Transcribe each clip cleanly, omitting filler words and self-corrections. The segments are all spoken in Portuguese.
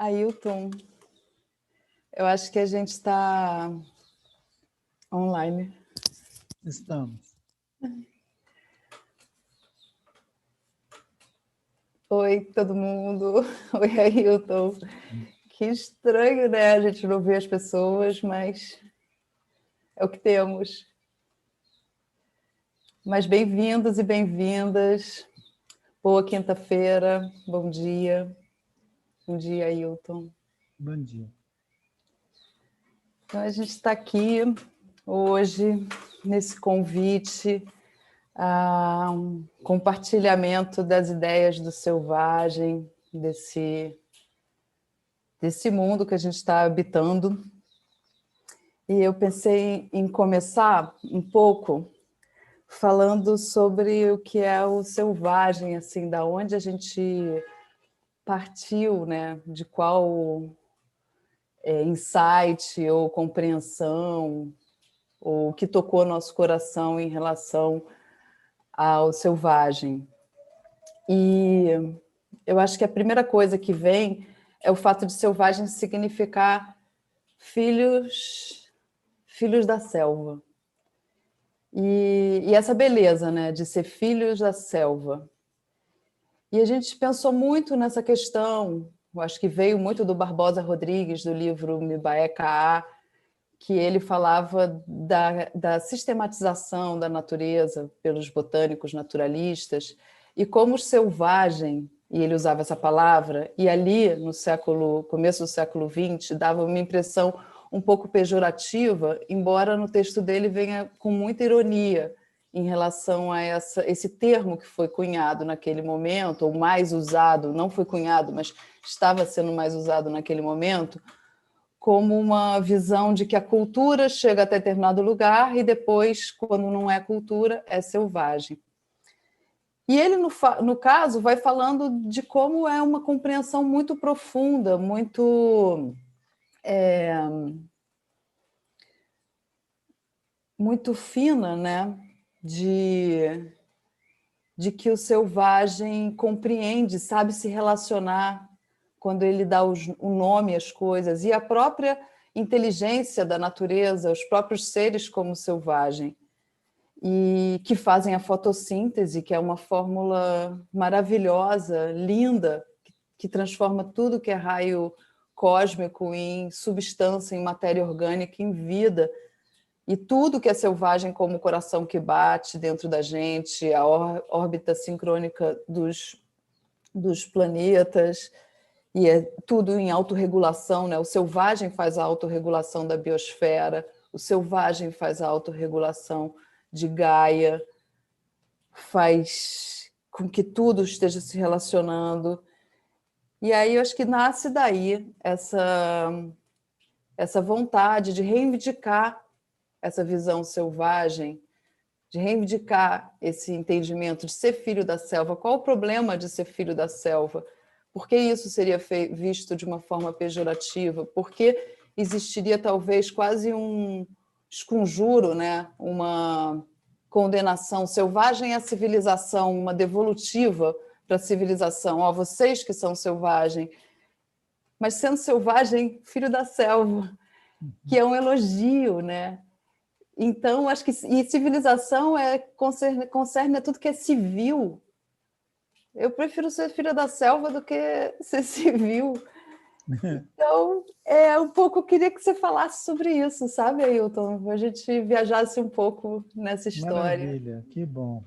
Ailton, eu acho que a gente está online. Estamos. Oi, todo mundo. Oi, Ailton. Que estranho, né? A gente não vê as pessoas, mas é o que temos. Mas bem-vindos e bem-vindas. Boa quinta-feira. Bom dia. Bom dia, Ailton. Bom dia. Então, a gente está aqui hoje nesse convite a um compartilhamento das ideias do selvagem, desse mundo que a gente está habitando. E eu pensei em começar um pouco falando sobre o que é o selvagem, assim, da onde a gente partiu, né? De qual insight ou compreensão, ou o que tocou nosso coração em relação ao selvagem. E eu acho que a primeira coisa que vem é o fato de selvagem significar filhos da selva. E essa beleza, né, de ser filhos da selva. E a gente pensou muito nessa questão, eu acho que veio muito do Barbosa Rodrigues, do livro Mibaé Kaá, que ele falava da sistematização da natureza pelos botânicos naturalistas e como o selvagem, e ele usava essa palavra, e ali no começo do século XX dava uma impressão um pouco pejorativa, embora no texto dele venha com muita ironia em relação a esse termo que foi cunhado naquele momento, ou mais usado, não foi cunhado, mas estava sendo mais usado naquele momento, como uma visão de que a cultura chega até determinado lugar e depois, quando não é cultura, é selvagem. E ele, no caso, vai falando de como é uma compreensão muito profunda, muito fina, né? De que o selvagem compreende, sabe se relacionar quando ele dá o nome às coisas, e a própria inteligência da natureza, os próprios seres como selvagem, e que fazem a fotossíntese, que é uma fórmula maravilhosa, linda, que transforma tudo que é raio cósmico em substância, em matéria orgânica, em vida. E tudo que é selvagem, como o coração que bate dentro da gente, a órbita sincrônica dos planetas, e é tudo em autorregulação, né? O selvagem faz a autorregulação da biosfera, o selvagem faz a autorregulação de Gaia, faz com que tudo esteja se relacionando. E aí eu acho que nasce daí essa vontade de reivindicar essa visão selvagem, de reivindicar esse entendimento de ser filho da selva. Qual o problema de ser filho da selva? Por que isso seria visto de uma forma pejorativa? Por que existiria talvez quase um esconjuro, né? Uma condenação selvagem à civilização, uma devolutiva para a civilização. Ó, vocês que são selvagem, mas sendo selvagem, filho da selva, que é um elogio, né? Então, acho que civilização concerne a tudo que é civil. Eu prefiro ser filha da selva do que ser civil. Então, um pouco eu queria que você falasse sobre isso, sabe, Ailton? A gente viajasse um pouco nessa história. Maravilha, que bom.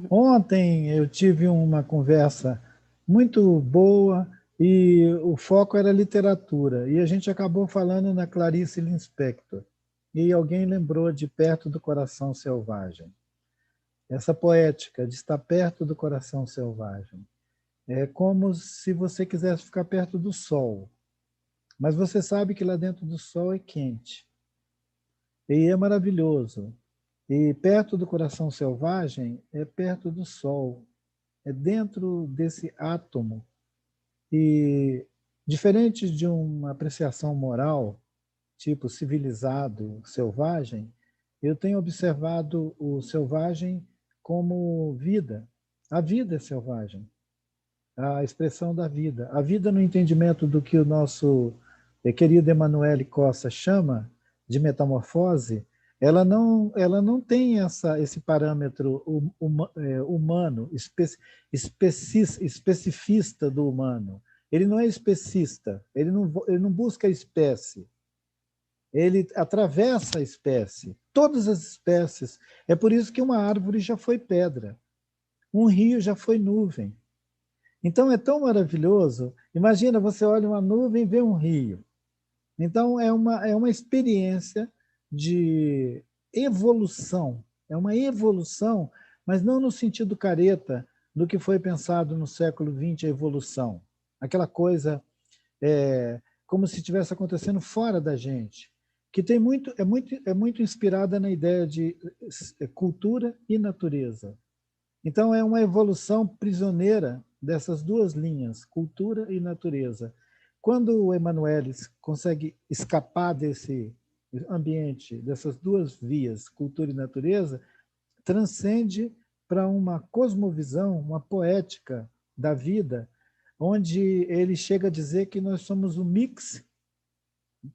Ontem eu tive uma conversa muito boa e o foco era literatura. E a gente acabou falando na Clarice Lispector. E alguém lembrou de Perto do Coração Selvagem. Essa poética de estar perto do coração selvagem. É como se você quisesse ficar perto do sol. Mas você sabe que lá dentro do sol é quente. E é maravilhoso. E perto do coração selvagem é perto do sol. É dentro desse átomo. E diferente de uma apreciação moral, tipo civilizado, selvagem, eu tenho observado o selvagem como vida. A vida é selvagem. a expressão da vida. A vida no entendimento do que o nosso querido Emanuele Costa chama de metamorfose, ela não tem esse parâmetro humano, especificista do humano. Ele não é especista, ele não busca a espécie. Ele atravessa a espécie, todas as espécies. É por isso que uma árvore já foi pedra, um rio já foi nuvem. Então é tão maravilhoso. Imagina, você olha uma nuvem e vê um rio. Então é uma experiência de evolução. É uma evolução, mas não no sentido careta do que foi pensado no século XX, a evolução. Aquela coisa como se estivesse acontecendo fora da gente, que é muito inspirada na ideia de cultura e natureza. Então é uma evolução prisioneira dessas duas linhas, cultura e natureza. Quando o Emanuele consegue escapar desse ambiente, dessas duas vias, cultura e natureza, transcende para uma cosmovisão, uma poética da vida, onde ele chega a dizer que nós somos um mix,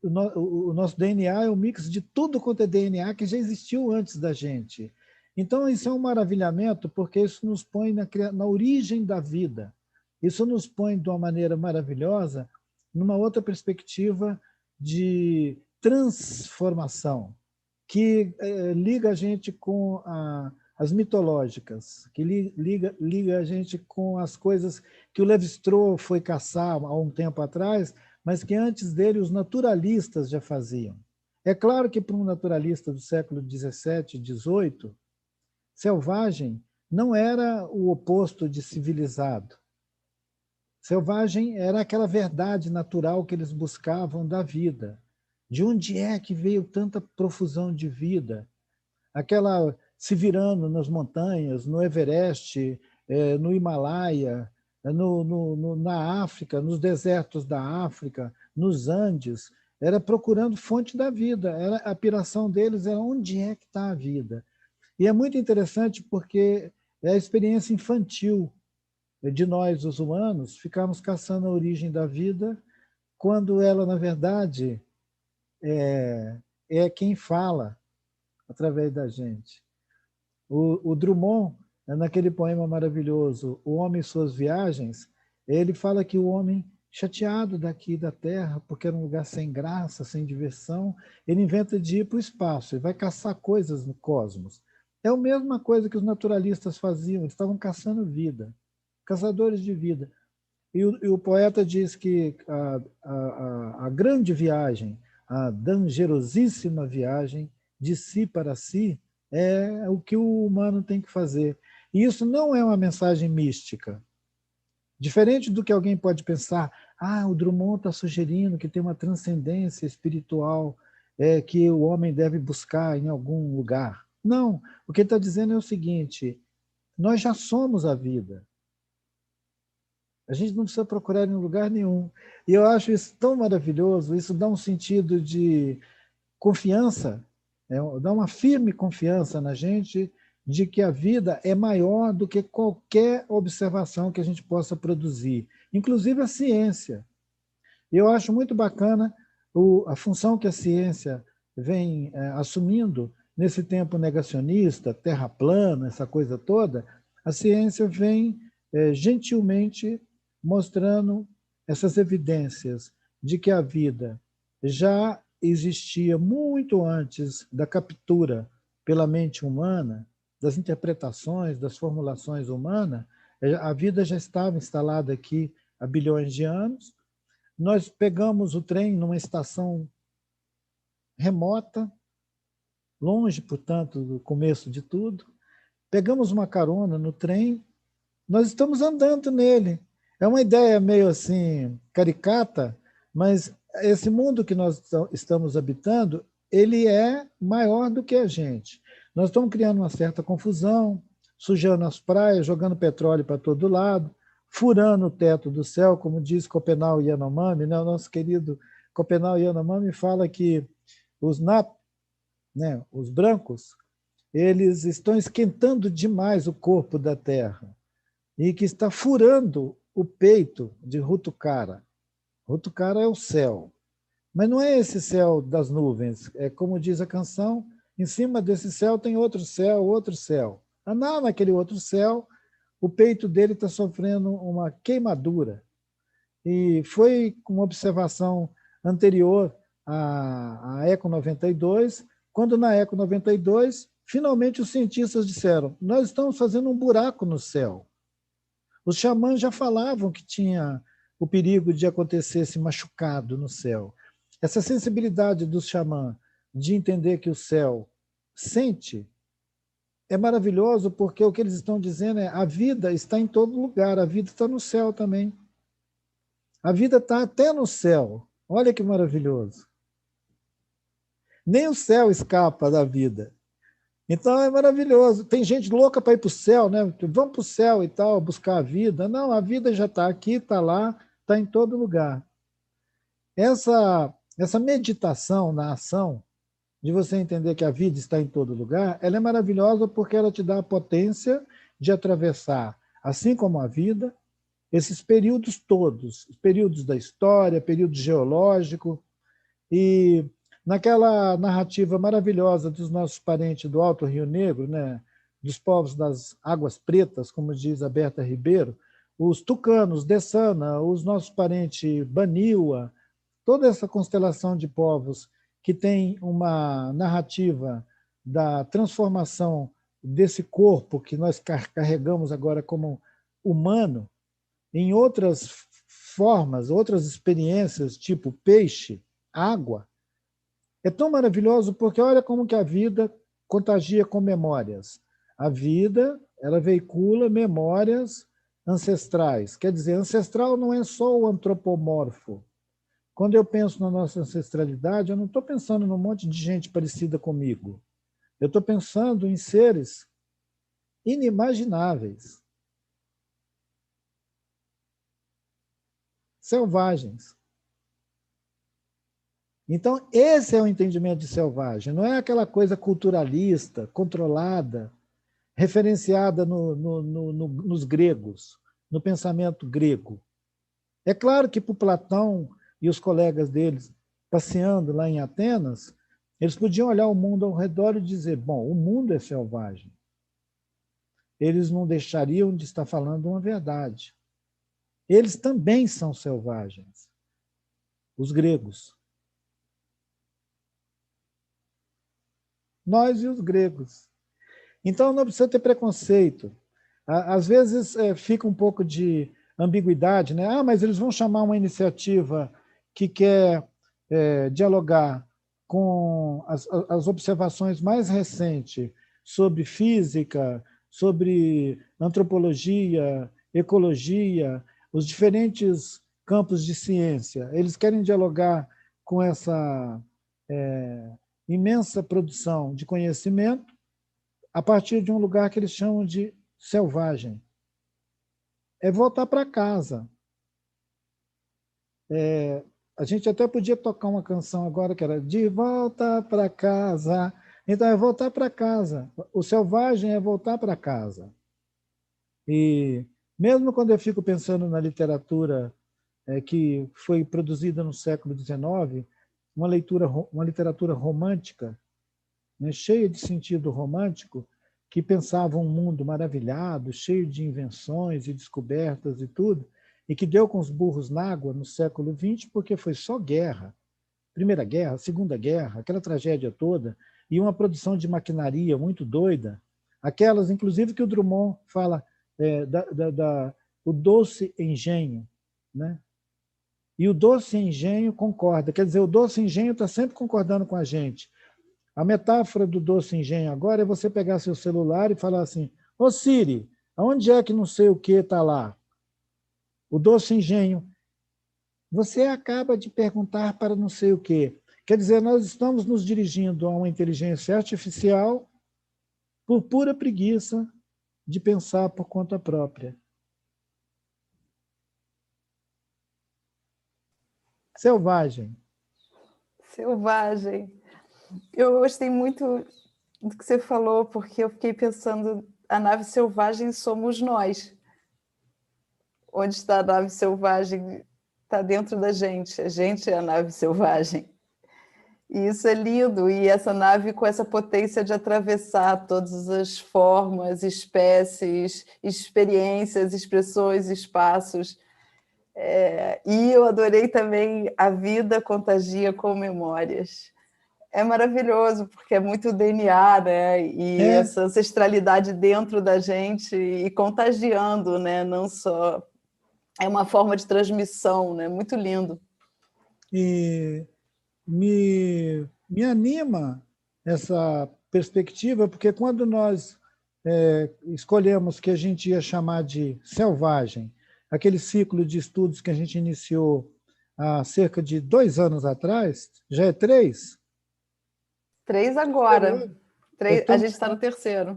o nosso DNA é um mix de tudo quanto é DNA que já existiu antes da gente. Então, isso é um maravilhamento, porque isso nos põe na origem da vida. Isso nos põe, de uma maneira maravilhosa, numa outra perspectiva de transformação, que liga a gente com as mitológicas, que liga a gente com as coisas que o Lévi-Strauss foi caçar há um tempo atrás, mas que antes dele os naturalistas já faziam. É claro que para um naturalista do século XVII, XVIII, selvagem não era o oposto de civilizado. Selvagem era aquela verdade natural que eles buscavam da vida. De onde é que veio tanta profusão de vida? Aquela se virando nas montanhas, no Everest, no Himalaia, na África, nos desertos da África, nos Andes, era procurando fonte da vida. A piração deles era onde é que está a vida. E é muito interessante porque é a experiência infantil de nós, os humanos, ficarmos caçando a origem da vida, quando ela, na verdade, é quem fala através da gente. O Drummond, naquele poema maravilhoso, O Homem e Suas Viagens, ele fala que o homem, chateado daqui da Terra, porque era um lugar sem graça, sem diversão, ele inventa de ir para o espaço, ele vai caçar coisas no cosmos. É a mesma coisa que os naturalistas faziam, eles estavam caçando vida, caçadores de vida. E o poeta diz que a grande viagem, a dangerosíssima viagem de si para si, é o que o humano tem que fazer. E isso não é uma mensagem mística. Diferente do que alguém pode pensar, o Drummond está sugerindo que tem uma transcendência espiritual que o homem deve buscar em algum lugar. Não, o que ele está dizendo é o seguinte, nós já somos a vida. A gente não precisa procurar em lugar nenhum. E eu acho isso tão maravilhoso, isso dá um sentido de confiança, dá uma firme confiança na gente de que a vida é maior do que qualquer observação que a gente possa produzir, inclusive a ciência. Eu acho muito bacana a função que a ciência vem assumindo nesse tempo negacionista, terra plana, essa coisa toda. A ciência vem gentilmente mostrando essas evidências de que a vida já existia muito antes da captura pela mente humana, das interpretações, das formulações humanas. A vida já estava instalada aqui há bilhões de anos. Nós pegamos o trem numa estação remota, longe, portanto, do começo de tudo. Pegamos uma carona no trem, nós estamos andando nele. É uma ideia meio assim caricata, mas esse mundo que nós estamos habitando, ele é maior do que a gente. Nós estamos criando uma certa confusão, sujando as praias, jogando petróleo para todo lado, furando o teto do céu, como diz Copenau Yanomami, né? O nosso querido Copenau Yanomami fala que os NAP, né, os brancos, eles estão esquentando demais o corpo da Terra e que está furando o peito de Ruthucara. Ruthucara é o céu. Mas não é esse céu das nuvens. É como diz a canção, em cima desse céu tem outro céu, outro céu. Naquele outro céu, o peito dele está sofrendo uma queimadura. E foi uma observação anterior à Eco 92, quando na Eco 92, finalmente os cientistas disseram: nós estamos fazendo um buraco no céu. Os xamãs já falavam que tinha o perigo de acontecer esse machucado no céu. Essa sensibilidade dos xamãs de entender que o céu sente é maravilhoso, porque o que eles estão dizendo é: a vida está em todo lugar, a vida está no céu também. A vida está até no céu. Olha que maravilhoso. Nem o céu escapa da vida. Então é maravilhoso. Tem gente louca para ir para o céu, né? Vamos para o céu e tal, buscar a vida. Não, a vida já está aqui, está lá, está em todo lugar. Essa meditação na ação, de você entender que a vida está em todo lugar, ela é maravilhosa porque ela te dá a potência de atravessar, assim como a vida, esses períodos todos, os períodos da história, período geológico, e naquela narrativa maravilhosa dos nossos parentes do Alto Rio Negro, né, dos povos das Águas Pretas, como diz a Berta Ribeiro, os tucanos, Dessana, os nossos parentes Baniwa, toda essa constelação de povos que tem uma narrativa da transformação desse corpo que nós carregamos agora como humano, em outras formas, outras experiências, tipo peixe, água, é tão maravilhoso porque olha como que a vida contagia com memórias. A vida, ela veicula memórias ancestrais. Quer dizer, ancestral não é só o antropomorfo. Quando eu penso na nossa ancestralidade, eu não estou pensando num monte de gente parecida comigo. Eu estou pensando em seres inimagináveis, selvagens. Então, esse é o entendimento de selvagem. Não é aquela coisa culturalista, controlada, referenciada nos gregos, no pensamento grego. É claro que para Platão e os colegas deles, passeando lá em Atenas, eles podiam olhar o mundo ao redor e dizer: bom, o mundo é selvagem. Eles não deixariam de estar falando uma verdade. Eles também são selvagens, os gregos. Nós e os gregos. Então, não precisa ter preconceito. Às vezes fica um pouco de ambiguidade, né? Mas eles vão chamar uma iniciativa que quer dialogar com as observações mais recentes sobre física, sobre antropologia, ecologia, os diferentes campos de ciência. Eles querem dialogar com essa imensa produção de conhecimento a partir de um lugar que eles chamam de selvagem. É voltar para casa. A gente até podia tocar uma canção agora que era De Volta para Casa. Então, é voltar para casa. O selvagem é voltar para casa. E mesmo quando eu fico pensando na literatura que foi produzida no século XIX, uma literatura romântica, né, cheia de sentido romântico, que pensava um mundo maravilhado, cheio de invenções e descobertas e tudo, e que deu com os burros na água no século XX, porque foi só guerra. Primeira Guerra, Segunda Guerra, aquela tragédia toda, e uma produção de maquinaria muito doida, aquelas, inclusive, que o Drummond fala o doce engenho, né? E o doce engenho concorda, quer dizer, o doce engenho está sempre concordando com a gente. A metáfora do doce engenho agora é você pegar seu celular e falar assim: ô Siri, aonde é que não sei o que está lá? O doce engenho. Você acaba de perguntar para não sei o quê. Quer dizer, nós estamos nos dirigindo a uma inteligência artificial por pura preguiça de pensar por conta própria. Selvagem. Selvagem. Eu gostei muito do que você falou, porque eu fiquei pensando, a nave selvagem somos nós. onde está a nave selvagem, está dentro da gente. A gente é a nave selvagem. E isso é lindo. E essa nave com essa potência de atravessar todas as formas, espécies, experiências, expressões, espaços. E eu adorei também A Vida Contagia com Memórias. É maravilhoso, porque é muito DNA, né? E essa ancestralidade dentro da gente e contagiando, né? Não só... É uma forma de transmissão, né? Muito lindo. E me anima essa perspectiva, porque quando nós escolhemos que a gente ia chamar de selvagem, aquele ciclo de estudos que a gente iniciou há cerca de 2 anos atrás, já é 3? 3 agora. A gente está no terceiro.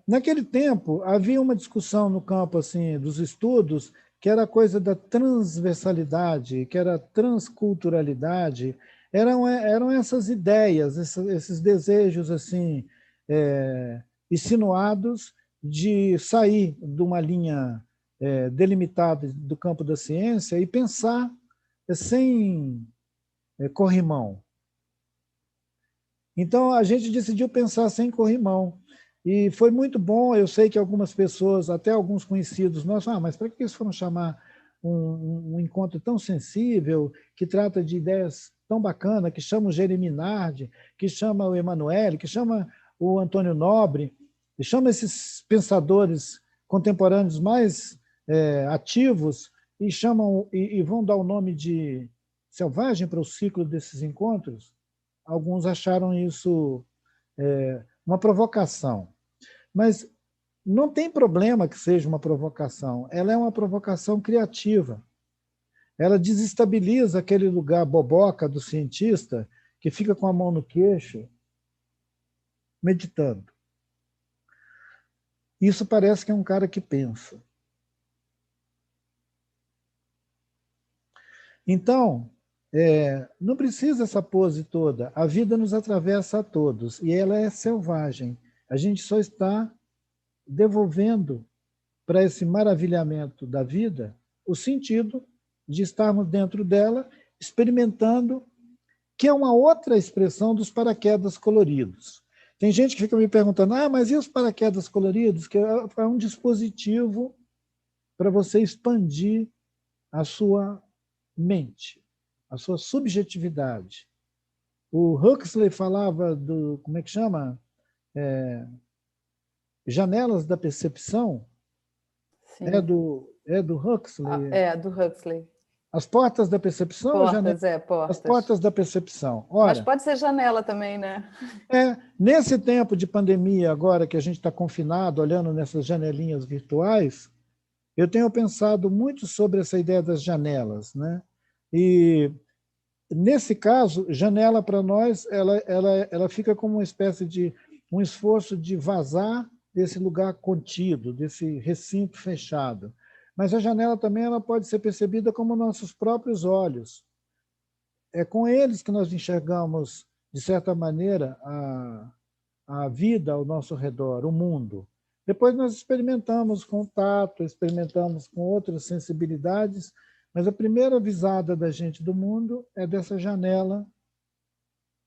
Naquele tempo, havia uma discussão no campo assim, dos estudos, que era a coisa da transversalidade, que era a transculturalidade. Eram essas ideias, esses desejos assim, insinuados de sair de uma linha delimitada do campo da ciência e pensar sem corrimão. Então, a gente decidiu pensar sem corrimão. E foi muito bom. Eu sei que algumas pessoas, até alguns conhecidos nossos, mas para que eles foram chamar um encontro tão sensível, que trata de ideias tão bacanas, que chama o Jeremy Nard, que chama o Emanuele, que chama o Antônio Nobre, que chama esses pensadores contemporâneos mais ativos e vão dar o nome de selvagem para o ciclo desses encontros? Alguns acharam isso uma provocação. Mas não tem problema que seja uma provocação. Ela é uma provocação criativa. Ela desestabiliza aquele lugar boboca do cientista que fica com a mão no queixo, meditando. Isso parece que é um cara que pensa. Então, não precisa essa pose toda. A vida nos atravessa a todos e ela é selvagem. A gente só está devolvendo para esse maravilhamento da vida o sentido de estarmos dentro dela, experimentando, que é uma outra expressão dos paraquedas coloridos. Tem gente que fica me perguntando, mas e os paraquedas coloridos? Que é um dispositivo para você expandir a sua mente, a sua subjetividade. O Huxley falava do, como é que chama? Janelas da percepção. Sim. É do Huxley? Do Huxley. As portas da percepção? Portas, portas. As portas da percepção. Ora, mas pode ser janela também, né? Nesse tempo de pandemia, agora que a gente está confinado, olhando nessas janelinhas virtuais, eu tenho pensado muito sobre essa ideia das janelas, né? E, nesse caso, janela para nós, ela fica como uma espécie de um esforço de vazar desse lugar contido, desse recinto fechado. Mas a janela também ela pode ser percebida como nossos próprios olhos. É com eles que nós enxergamos, de certa maneira, a vida ao nosso redor, o mundo. Depois nós experimentamos com o tato, experimentamos com outras sensibilidades, mas a primeira visada da gente do mundo é dessa janela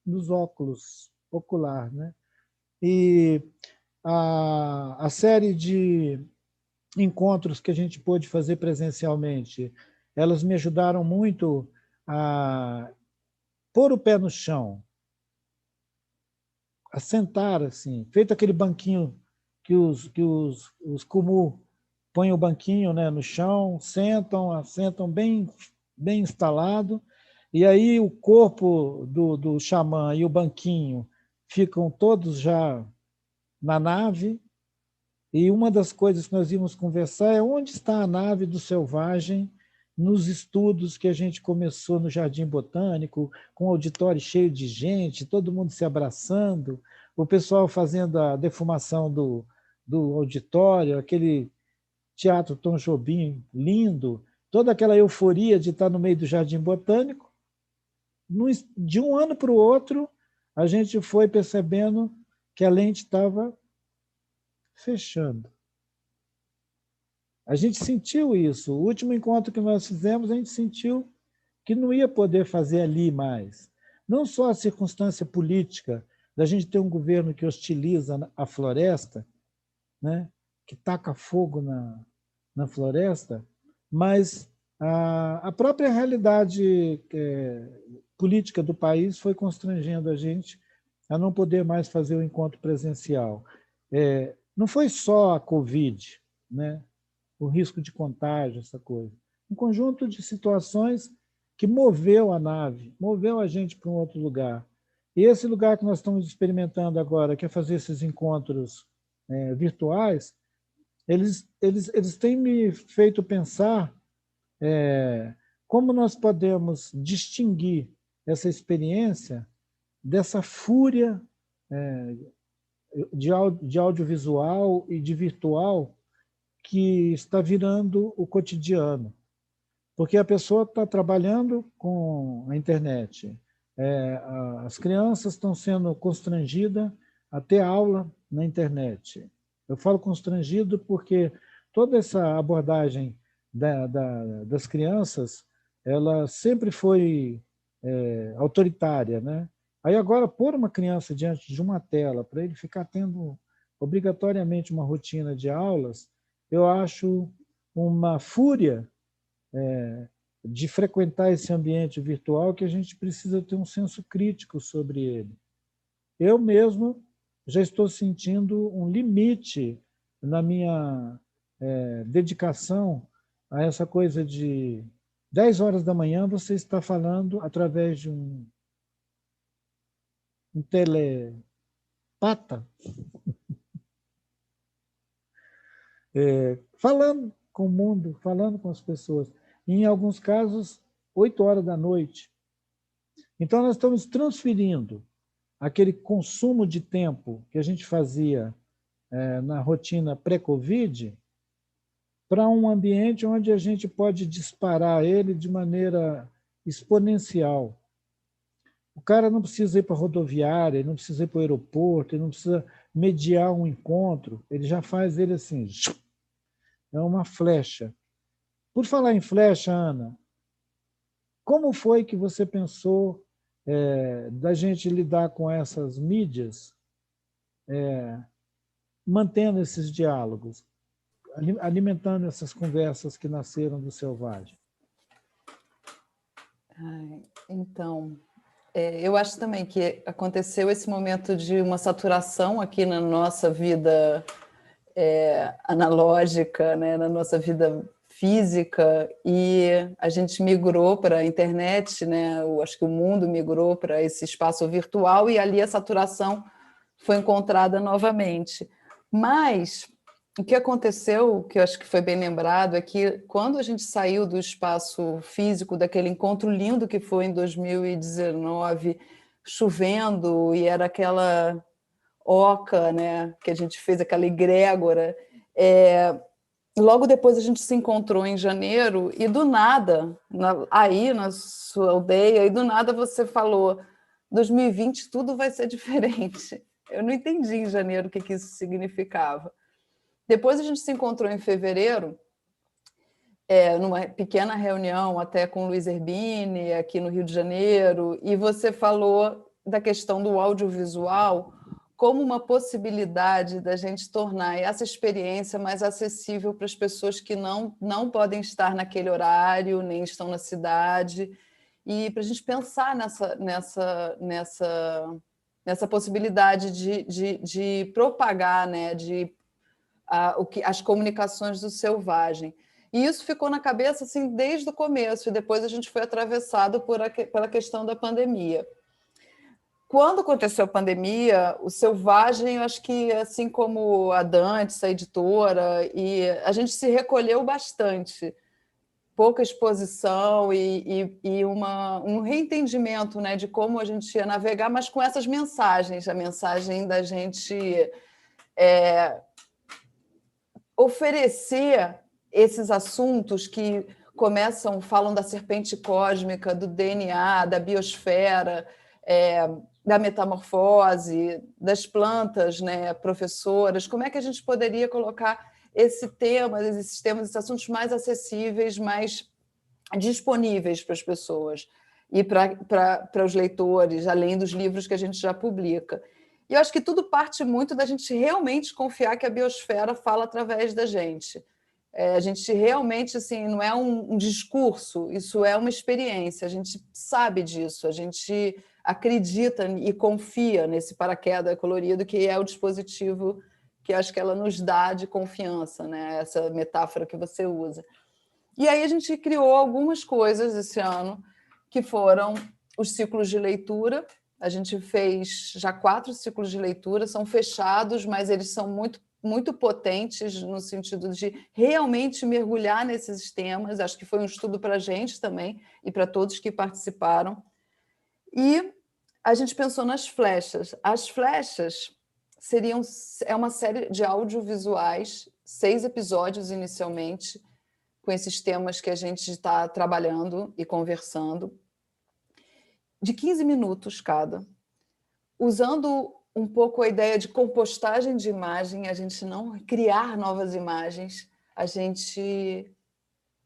dos óculos, ocular, né? E a série de encontros que a gente pôde fazer presencialmente, elas me ajudaram muito a pôr o pé no chão, a sentar assim, feito aquele banquinho que os Kumu põem o banquinho, né, no chão, assentam bem instalado, e aí o corpo do xamã e o banquinho ficam todos já na nave, e uma das coisas que nós íamos conversar é onde está a nave do selvagem nos estudos que a gente começou no Jardim Botânico, com o auditório cheio de gente, todo mundo se abraçando, o pessoal fazendo a defumação do auditório, aquele teatro Tom Jobim lindo, toda aquela euforia de estar no meio do Jardim Botânico. De um ano para o outro, a gente foi percebendo que a lente estava fechando. A gente sentiu isso. O último encontro que nós fizemos, a gente sentiu que não ia poder fazer ali mais. Não só a circunstância política da gente ter um governo que hostiliza a floresta, né, que taca fogo na floresta, mas a própria realidade política do país foi constrangendo a gente a não poder mais fazer o encontro presencial. Não foi só a Covid, né, o risco de contágio, essa coisa. Um conjunto de situações que moveu a nave, moveu a gente para um outro lugar. E esse lugar que nós estamos experimentando agora, que é fazer esses encontros virtuais, eles têm me feito pensar como nós podemos distinguir essa experiência dessa fúria de audiovisual e de virtual que está virando o cotidiano. Porque a pessoa está trabalhando com a internet, as crianças estão sendo constrangidas a ter aula na internet. Eu falo constrangido porque toda essa abordagem das crianças, ela sempre foi autoritária, né? Aí agora, pôr uma criança diante de uma tela, para ele ficar tendo obrigatoriamente uma rotina de aulas, eu acho uma fúria de frequentar esse ambiente virtual que a gente precisa ter um senso crítico sobre ele. Eu mesmo já estou sentindo um limite na minha dedicação a essa coisa de 10 horas da manhã você está falando através de um telepata, falando com o mundo, falando com as pessoas. E, em alguns casos, 8 horas da noite. Então, nós estamos transferindo aquele consumo de tempo que a gente fazia na rotina pré-Covid para um ambiente onde a gente pode disparar ele de maneira exponencial. O cara não precisa ir para a rodoviária, ele não precisa ir para o aeroporto, ele não precisa mediar um encontro, ele já faz ele assim, é uma flecha. Por falar em flecha, Ana, como foi que você pensou da gente lidar com essas mídias, mantendo esses diálogos, alimentando essas conversas que nasceram do selvagem? Então, eu acho também que aconteceu esse momento de uma saturação aqui na nossa vida analógica, né, na nossa vida física, e a gente migrou para a internet, né? Eu acho que o mundo migrou para esse espaço virtual e ali a saturação foi encontrada novamente. Mas o que aconteceu, que eu acho que foi bem lembrado, é que quando a gente saiu do espaço físico, daquele encontro lindo que foi em 2019, chovendo, e era aquela oca, né, que a gente fez, aquela egrégora, logo depois a gente se encontrou em janeiro e do nada, aí na sua aldeia, e do nada você falou 2020 tudo vai ser diferente. Eu não entendi em janeiro o que isso significava. Depois a gente se encontrou em fevereiro, numa pequena reunião até com o Luiz Erbini, aqui no Rio de Janeiro, e você falou da questão do audiovisual como uma possibilidade da gente tornar essa experiência mais acessível para as pessoas que não podem estar naquele horário, nem estão na cidade, e para a gente pensar nessa possibilidade de propagar, né, as comunicações do selvagem. E isso ficou na cabeça assim, desde o começo, e depois a gente foi atravessado pela questão da pandemia. Quando aconteceu a pandemia, o Selvagem, eu acho que, assim como a Dantes, a editora, e a gente se recolheu bastante. Pouca exposição e um reentendimento, né, de como a gente ia navegar, mas com essas mensagens, a mensagem da gente oferecer esses assuntos que falam da serpente cósmica, do DNA, da biosfera, da metamorfose, das plantas, né, professoras. Como é que a gente poderia colocar esses temas, esses assuntos mais acessíveis, mais disponíveis para as pessoas e para os leitores, além dos livros que a gente já publica. E eu acho que tudo parte muito da gente realmente confiar que a biosfera fala através da gente. A gente realmente, assim, não é um discurso, isso é uma experiência, a gente sabe disso, a gente acredita e confia nesse paraquedas colorido que é o dispositivo que acho que ela nos dá de confiança, né? Essa metáfora que você usa. E aí a gente criou algumas coisas esse ano, que foram os ciclos de leitura. A gente fez já 4 ciclos de leitura, são fechados, mas eles são muito potentes no sentido de realmente mergulhar nesses temas. Acho que foi um estudo para a gente também e para todos que participaram. E a gente pensou nas flechas. As flechas é uma série de audiovisuais, 6 episódios inicialmente, com esses temas que a gente está trabalhando e conversando, de 15 minutos cada, usando um pouco a ideia de compostagem de imagem, a gente não criar novas imagens, a gente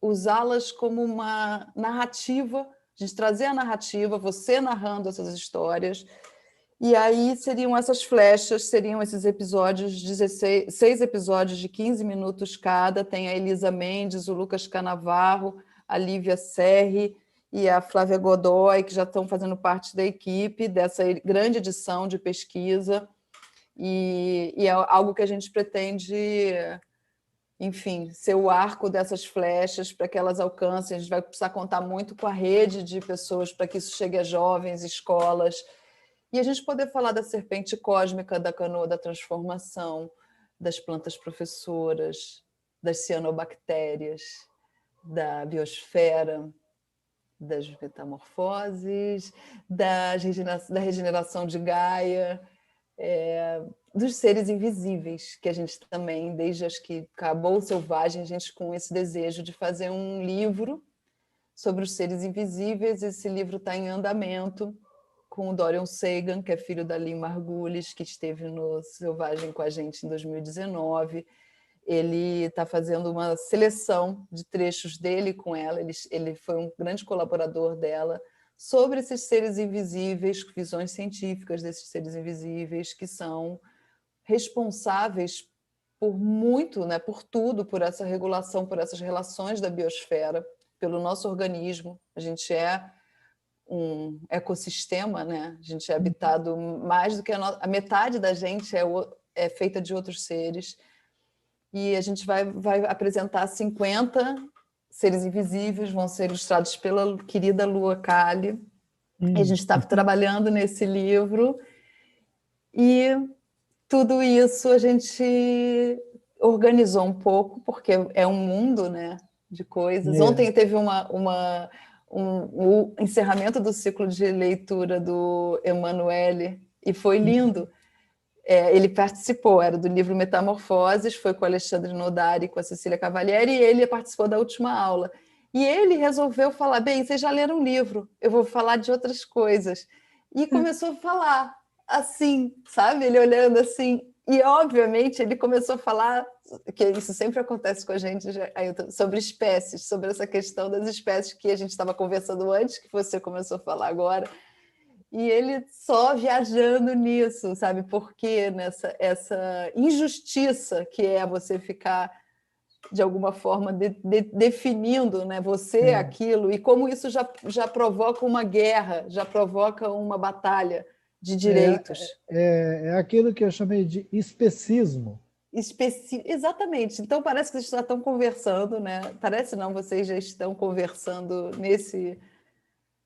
usá-las como uma narrativa, a gente trazer a narrativa, você narrando essas histórias, e aí seriam essas flechas, seriam esses episódios, 6 episódios de 15 minutos cada, tem a Elisa Mendes, o Lucas Canavarro, a Lívia Serri e a Flávia Godoy, que já estão fazendo parte da equipe dessa grande edição de pesquisa, e é algo que a gente pretende, enfim, ser o arco dessas flechas para que elas alcancem. A gente vai precisar contar muito com a rede de pessoas para que isso chegue a jovens, escolas, e a gente poder falar da serpente cósmica, da canoa da transformação, das plantas professoras, das cianobactérias, da biosfera, das metamorfoses, da regeneração de Gaia, dos seres invisíveis, que a gente também, desde acho que acabou o Selvagem, a gente com esse desejo de fazer um livro sobre os seres invisíveis. Esse livro está em andamento, com o Dorian Sagan, que é filho da Lynn Margulis, que esteve no Selvagem com a gente em 2019. Ele está fazendo uma seleção de trechos dele com ela, ele foi um grande colaborador dela, sobre esses seres invisíveis, visões científicas desses seres invisíveis, que são responsáveis por muito, né, por tudo, por essa regulação, por essas relações da biosfera, pelo nosso organismo. A gente é um ecossistema, né? A gente é habitado mais do que a metade da gente é feita de outros seres. E a gente vai apresentar 50 seres invisíveis, vão ser ilustrados pela querida Lua Kali. E a gente está trabalhando nesse livro. E tudo isso a gente organizou um pouco, porque é um mundo, né, de coisas. Ontem teve o encerramento do ciclo de leitura do Emanuele, e foi lindo. Ele participou, era do livro Metamorfoses, foi com o Alexandre Nodari e com a Cecília Cavalieri, e ele participou da última aula. E ele resolveu falar, bem, vocês já leram o livro, eu vou falar de outras coisas. E começou a falar assim, sabe? Ele olhando assim, e obviamente ele começou a falar, que isso sempre acontece com a gente, sobre espécies, sobre essa questão das espécies que a gente estava conversando antes, que você começou a falar agora. E ele só viajando nisso, sabe? Porque essa injustiça que é você ficar, de alguma forma, definindo, né, você aquilo, e como isso já provoca uma guerra, já provoca uma batalha de direitos. É aquilo que eu chamei de especismo. Exatamente. Então, parece que vocês já estão conversando, né? Parece não, vocês já estão conversando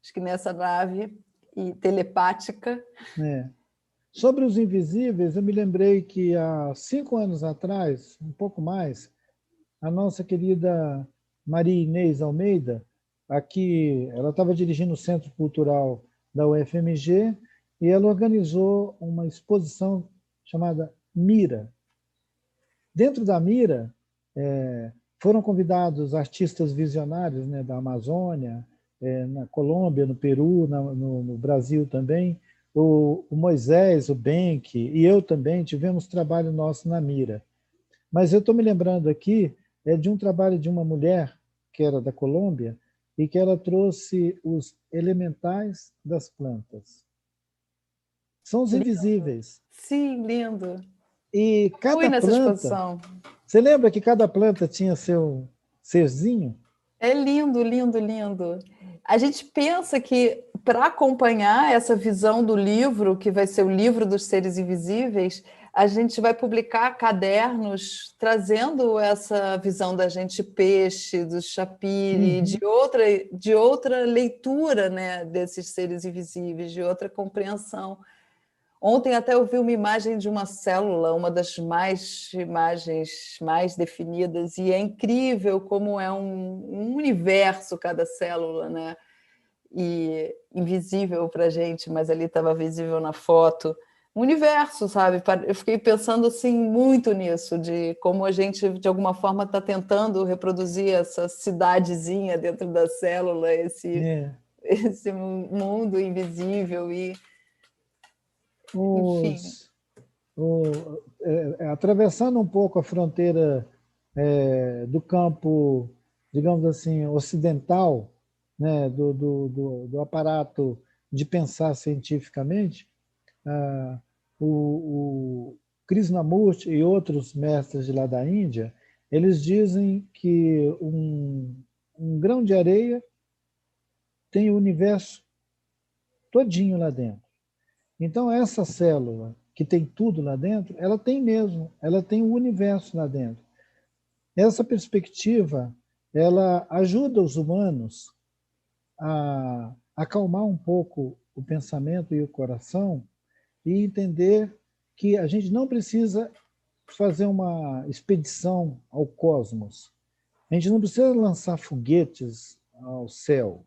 acho que nessa nave e telepática. Sobre os invisíveis, eu me lembrei que há 5 anos atrás, um pouco mais, a nossa querida Maria Inês Almeida, aqui, ela estava dirigindo o Centro Cultural da UFMG e ela organizou uma exposição chamada Mira. Dentro da Mira, foram convidados artistas visionários, né, da Amazônia, na Colômbia, no Peru, no Brasil também. O Moisés, o Benck e eu também tivemos trabalho nosso na Mira. Mas eu estou me lembrando aqui de um trabalho de uma mulher que era da Colômbia e que ela trouxe os elementais das plantas. São os Lindo. invisíveis. Sim, lindo. E Fui cada nessa planta... exposição. Você lembra que cada planta tinha seu serzinho? É lindo, lindo, lindo. A gente pensa que para acompanhar essa visão do livro, que vai ser o livro dos seres invisíveis, a gente vai publicar cadernos trazendo essa visão da gente peixe, do chapire, Uhum. de outra leitura, né, desses seres invisíveis, de outra compreensão. Ontem até eu vi uma imagem de uma célula, uma das imagens mais definidas, e é incrível como é um universo cada célula, né? E invisível para a gente, mas ali estava visível na foto. Um universo, sabe? Eu fiquei pensando assim muito nisso, de como a gente, de alguma forma, está tentando reproduzir essa cidadezinha dentro da célula, É. esse mundo invisível e, enfim. Os, atravessando um pouco a fronteira do campo, digamos assim, ocidental, né, do aparato de pensar cientificamente, o Krishnamurti e outros mestres de lá da Índia, eles dizem que um grão de areia tem o universo todinho lá dentro. Então, essa célula, que tem tudo lá dentro, ela tem mesmo, ela tem o universo lá dentro. Essa perspectiva, ela ajuda os humanos a acalmar um pouco o pensamento e o coração e entender que a gente não precisa fazer uma expedição ao cosmos. A gente não precisa lançar foguetes ao céu.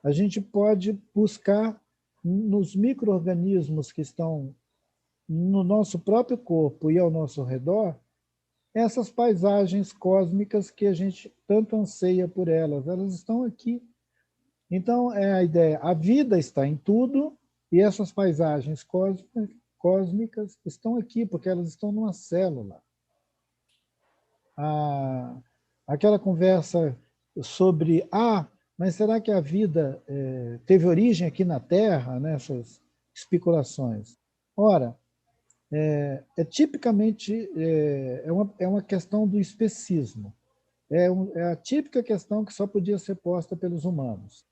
A gente pode buscar nos micro-organismos que estão no nosso próprio corpo e ao nosso redor, essas paisagens cósmicas que a gente tanto anseia por elas, elas estão aqui. Então, é a ideia, a vida está em tudo e essas paisagens cósmicas estão aqui, porque elas estão numa célula. Aquela conversa sobre, mas será que a vida teve origem aqui na Terra, nessas especulações? Ora, tipicamente é uma questão do especismo. É a típica questão que só podia ser posta pelos humanos.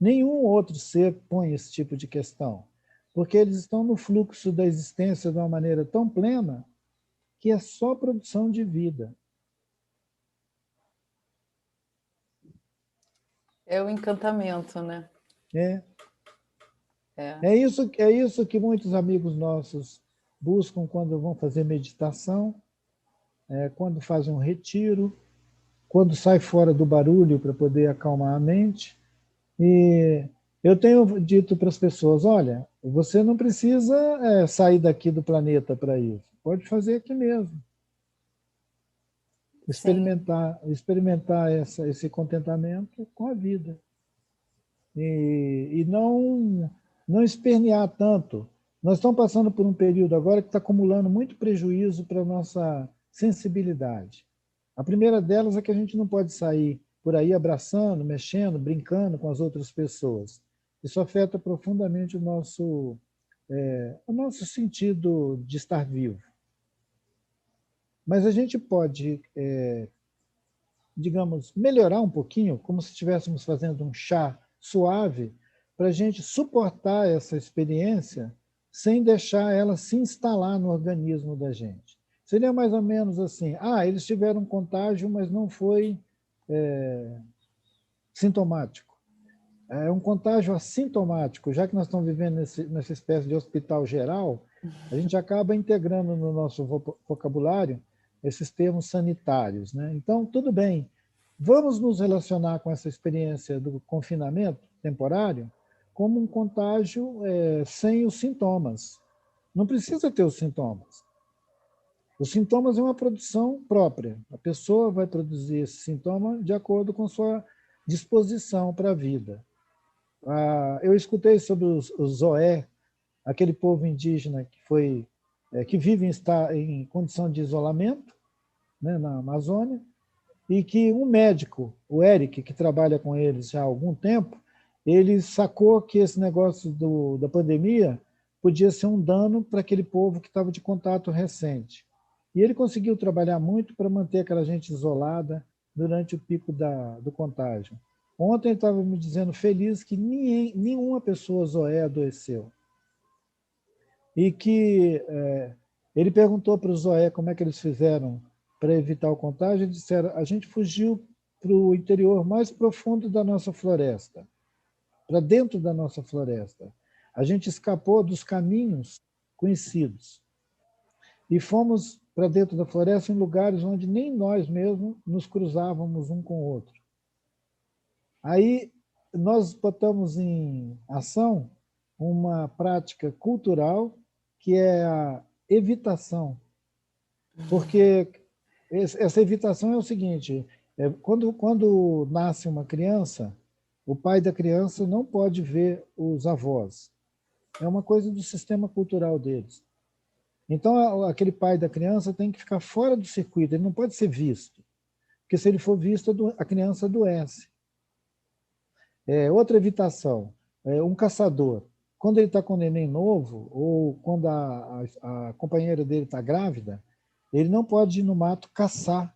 Nenhum outro ser põe esse tipo de questão, porque eles estão no fluxo da existência de uma maneira tão plena que é só produção de vida. É o encantamento, né? É, É. é isso que muitos amigos nossos buscam quando vão fazer meditação, quando fazem um retiro, quando sai fora do barulho para poder acalmar a mente. E eu tenho dito para as pessoas, olha, você não precisa sair daqui do planeta para isso. Pode fazer aqui mesmo. Sim. Experimentar esse contentamento com a vida. E não espernear tanto. Nós estamos passando por um período agora que está acumulando muito prejuízo para a nossa sensibilidade. A primeira delas é que a gente não pode sair por aí abraçando, mexendo, brincando com as outras pessoas. Isso afeta profundamente o nosso sentido de estar vivo. Mas a gente pode, digamos, melhorar um pouquinho, como se estivéssemos fazendo um chá suave, para a gente suportar essa experiência sem deixar ela se instalar no organismo da gente. Seria mais ou menos assim, eles tiveram contágio, mas não foi sintomático. É um contágio assintomático, já que nós estamos vivendo nessa espécie de hospital geral, a gente acaba integrando no nosso vocabulário esses termos sanitários, né? Então, tudo bem, vamos nos relacionar com essa experiência do confinamento temporário como um contágio sem os sintomas. Não precisa ter os sintomas. Os sintomas é uma produção própria. A pessoa vai produzir esse sintoma de acordo com sua disposição para a vida. Eu escutei sobre os Zoé, aquele povo indígena que vive em condição de isolamento, né, na Amazônia, e que um médico, o Eric, que trabalha com eles já há algum tempo, ele sacou que esse negócio da pandemia podia ser um dano para aquele povo que estava de contato recente. E ele conseguiu trabalhar muito para manter aquela gente isolada durante o pico do contágio. Ontem ele estava me dizendo feliz que nenhuma pessoa zoé adoeceu. E que ele perguntou para o Zoé como é que eles fizeram para evitar o contágio, e disseram, a gente fugiu para o interior mais profundo da nossa floresta, para dentro da nossa floresta. A gente escapou dos caminhos conhecidos e fomos para dentro da floresta em lugares onde nem nós mesmos nos cruzávamos um com o outro. Aí nós botamos em ação uma prática cultural que é a evitação. Porque essa evitação é o seguinte, quando nasce uma criança, o pai da criança não pode ver os avós. É uma coisa do sistema cultural deles. Então, aquele pai da criança tem que ficar fora do circuito, ele não pode ser visto. Porque se ele for visto, a criança adoece. Outra evitação, um caçador, quando ele está com um neném novo, ou quando a companheira dele está grávida, ele não pode ir no mato caçar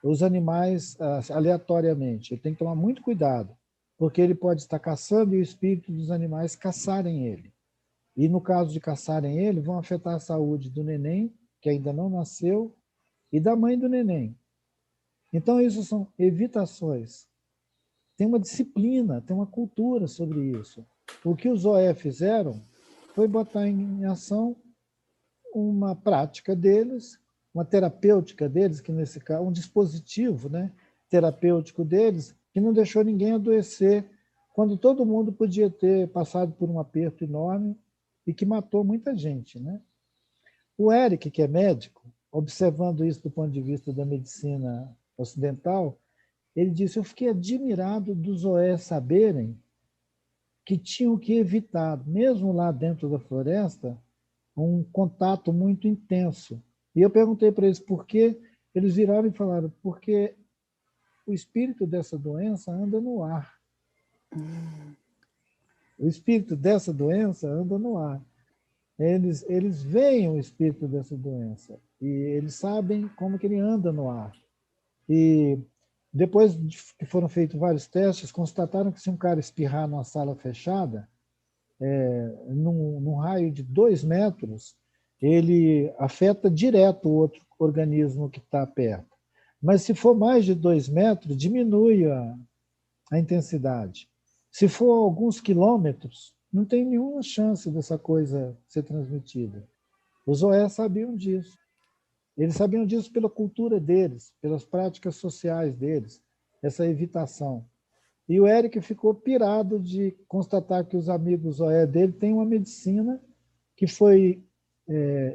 os animais aleatoriamente. Ele tem que tomar muito cuidado, porque ele pode estar caçando e o espírito dos animais caçarem ele. E no caso de caçarem ele, vão afetar a saúde do neném, que ainda não nasceu, e da mãe do neném. Então, isso são evitações. Tem uma disciplina, tem uma cultura sobre isso. O que os Zoé fizeram foi botar em ação uma prática deles, uma terapêutica deles, que nesse caso, um dispositivo, né, terapêutico deles, que não deixou ninguém adoecer, quando todo mundo podia ter passado por um aperto enorme e que matou muita gente, né? O Eric, que é médico, observando isso do ponto de vista da medicina ocidental, ele disse, eu fiquei admirado dos Zoé saberem que tinham que evitar, mesmo lá dentro da floresta, um contato muito intenso. E eu perguntei para eles por quê, eles viraram e falaram, porque o espírito dessa doença anda no ar. O espírito dessa doença anda no ar. Eles veem o espírito dessa doença e eles sabem como que ele anda no ar. E depois que foram feitos vários testes, constataram que se um cara espirrar numa sala fechada, num raio de 2 metros, ele afeta direto o outro organismo que está perto. Mas se for mais de 2 metros, diminui a intensidade. Se for alguns quilômetros, não tem nenhuma chance dessa coisa ser transmitida. Os Zoé sabiam disso. Eles sabiam disso pela cultura deles, pelas práticas sociais deles, essa evitação. E o Eric ficou pirado de constatar que os amigos Zoé dele têm uma medicina que foi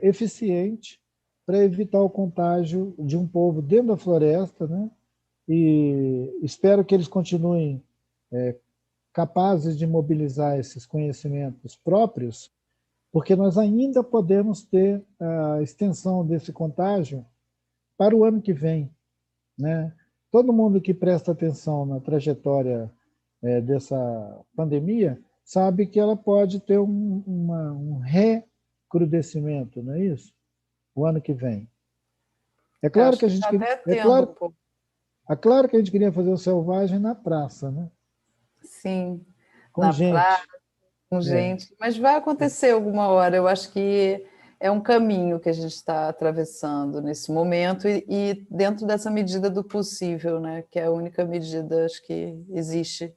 eficiente para evitar o contágio de um povo dentro da floresta, né? E espero que eles continuem capazes de mobilizar esses conhecimentos próprios, porque nós ainda podemos ter a extensão desse contágio para o ano que vem, né? Todo mundo que presta atenção na trajetória dessa pandemia sabe que ela pode ter um recrudescimento, não é isso? O ano que vem. É claro que a gente queria, claro que a gente queria fazer o Selvagem na praça, né? Sim, com na gente. praça, com gente. Mas vai acontecer alguma hora. Eu acho que é um caminho que a gente está atravessando nesse momento e dentro dessa medida do possível, né? Que é a única medida, acho que existe,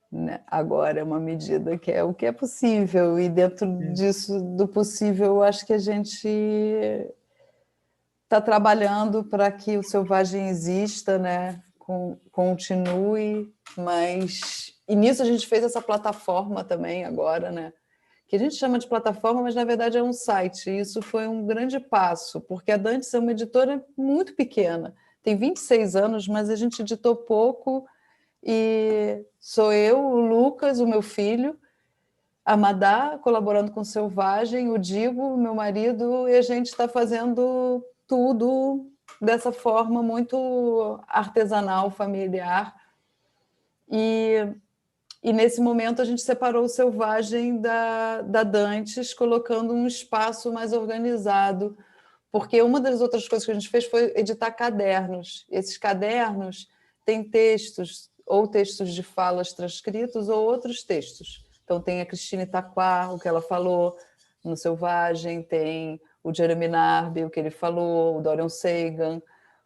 né? Agora, é uma medida que é o que é possível, e dentro disso, do possível, eu acho que a gente está trabalhando para que o Selvagem exista, né? Continue, mas... E nisso a gente fez essa plataforma também agora, né? Que a gente chama de plataforma, mas na verdade é um site. E isso foi um grande passo, porque a Dantes é uma editora muito pequena, tem 26 anos, mas a gente editou pouco, e sou eu, o Lucas, o meu filho, a Madá, colaborando com o Selvagem, o Digo, meu marido, e a gente está fazendo tudo dessa forma muito artesanal, familiar. E nesse momento a gente separou o Selvagem da Dantes, colocando um espaço mais organizado, porque uma das outras coisas que a gente fez foi editar cadernos. Esses cadernos têm textos, ou textos de falas transcritos, ou outros textos. Então tem a Cristina Itaquá, o que ela falou no Selvagem, tem o Jeremy Narby, o que ele falou, o Dorian Sagan,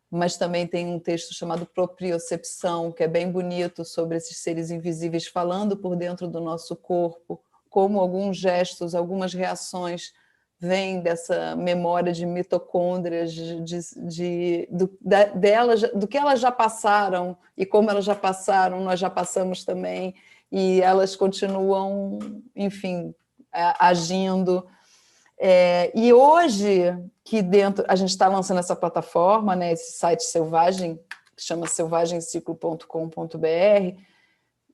mas também tem um texto chamado Propriocepção, que é bem bonito, sobre esses seres invisíveis falando por dentro do nosso corpo, como alguns gestos, algumas reações vêm dessa memória de mitocôndrias, do que elas já passaram, e como elas já passaram, nós já passamos também, e elas continuam, enfim, agindo. E hoje, que dentro a gente está lançando essa plataforma, né, esse site Selvagem, que chama selvagemciclo.com.br,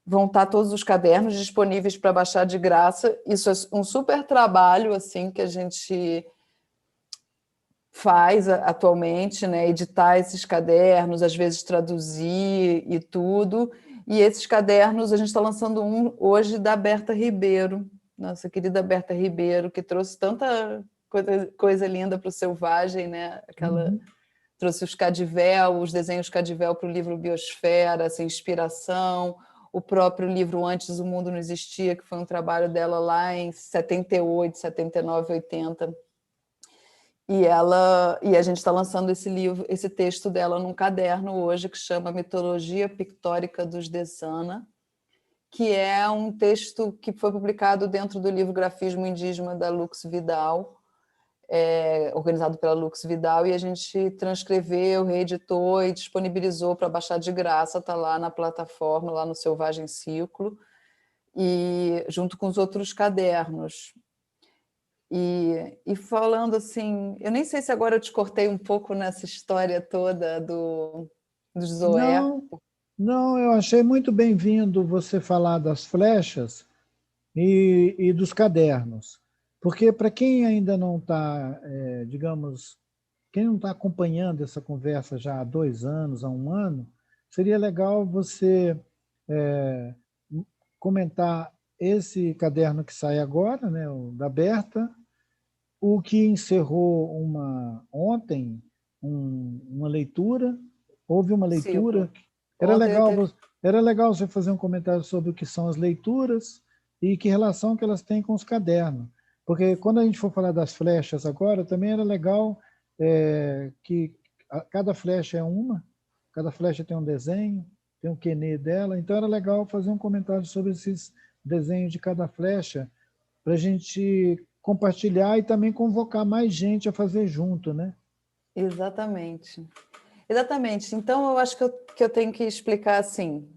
vão estar todos os cadernos disponíveis para baixar de graça. Isso é um super trabalho assim, que a gente faz atualmente, né, editar esses cadernos, às vezes traduzir e tudo. E esses cadernos, a gente está lançando um hoje da Berta Ribeiro, nossa querida Berta Ribeiro, que trouxe tanta coisa linda para o Selvagem, né? Trouxe os os desenhos Cadivel para o livro Biosfera, essa inspiração, o próprio livro Antes o Mundo Não Existia, que foi um trabalho dela lá em 78, 79, 80. E a gente está lançando esse texto dela num caderno hoje, que chama Mitologia Pictórica dos Desana, que é um texto que foi publicado dentro do livro Grafismo Indígena da Lux Vidal, organizado pela Lux Vidal, e a gente transcreveu, reeditou e disponibilizou para baixar de graça, está lá na plataforma, lá no Selvagem Ciclo, e junto com os outros cadernos. E falando assim, eu nem sei se agora eu te cortei um pouco nessa história toda do Zoé. Não, eu achei muito bem-vindo você falar das flechas e dos cadernos, porque para quem ainda não está, digamos, quem não está acompanhando essa conversa já há 2 anos, há 1 ano, seria legal você comentar esse caderno que sai agora, né, o da Berta, o que encerrou ontem uma leitura, houve uma leitura. Era legal você fazer um comentário sobre o que são as leituras e que relação que elas têm com os cadernos. Porque quando a gente for falar das flechas agora, também era legal que cada flecha cada flecha tem um desenho, tem um quenê dela, então era legal fazer um comentário sobre esses desenhos de cada flecha, para a gente compartilhar e também convocar mais gente a fazer junto, né? Exatamente. Exatamente. Então, eu acho que eu tenho que explicar assim,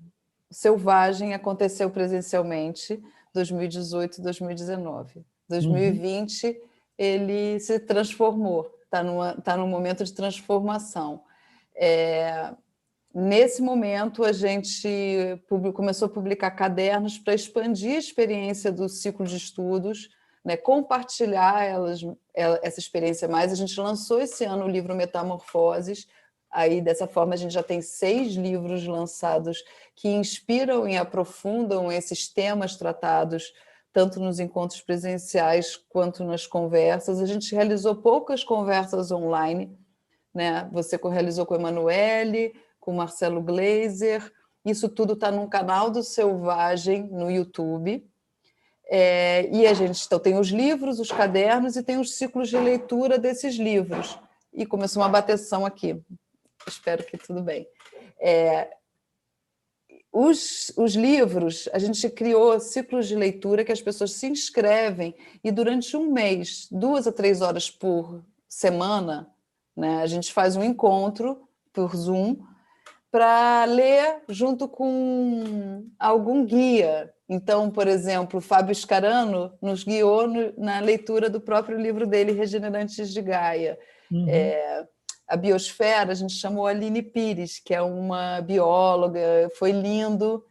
Selvagem aconteceu presencialmente 2018 e 2019. 2020, ele se transformou, está num momento de transformação. Nesse momento, a gente começou a publicar cadernos para expandir a experiência do ciclo de estudos, né, compartilhar essa experiência mais. A gente lançou esse ano o livro Metamorfoses. Aí, dessa forma, a gente já tem 6 livros lançados que inspiram e aprofundam esses temas tratados tanto nos encontros presenciais quanto nas conversas. A gente realizou poucas conversas online, né? Você realizou com a Emanuele, com o Marcelo Gleiser. Isso tudo está num canal do Selvagem no YouTube. E a gente então, tem os livros, os cadernos e tem os ciclos de leitura desses livros. E começou uma bateção aqui. Espero que tudo bem. Os livros, a gente criou ciclos de leitura que as pessoas se inscrevem e durante um mês, 2 a 3 horas por semana, né, a gente faz um encontro por Zoom para ler junto com algum guia. Então, por exemplo, o Fábio Scarano nos guiou na leitura do próprio livro dele, Regenerantes de Gaia. A Biosfera, a gente chamou a Aline Pires, que é uma bióloga, foi lindo.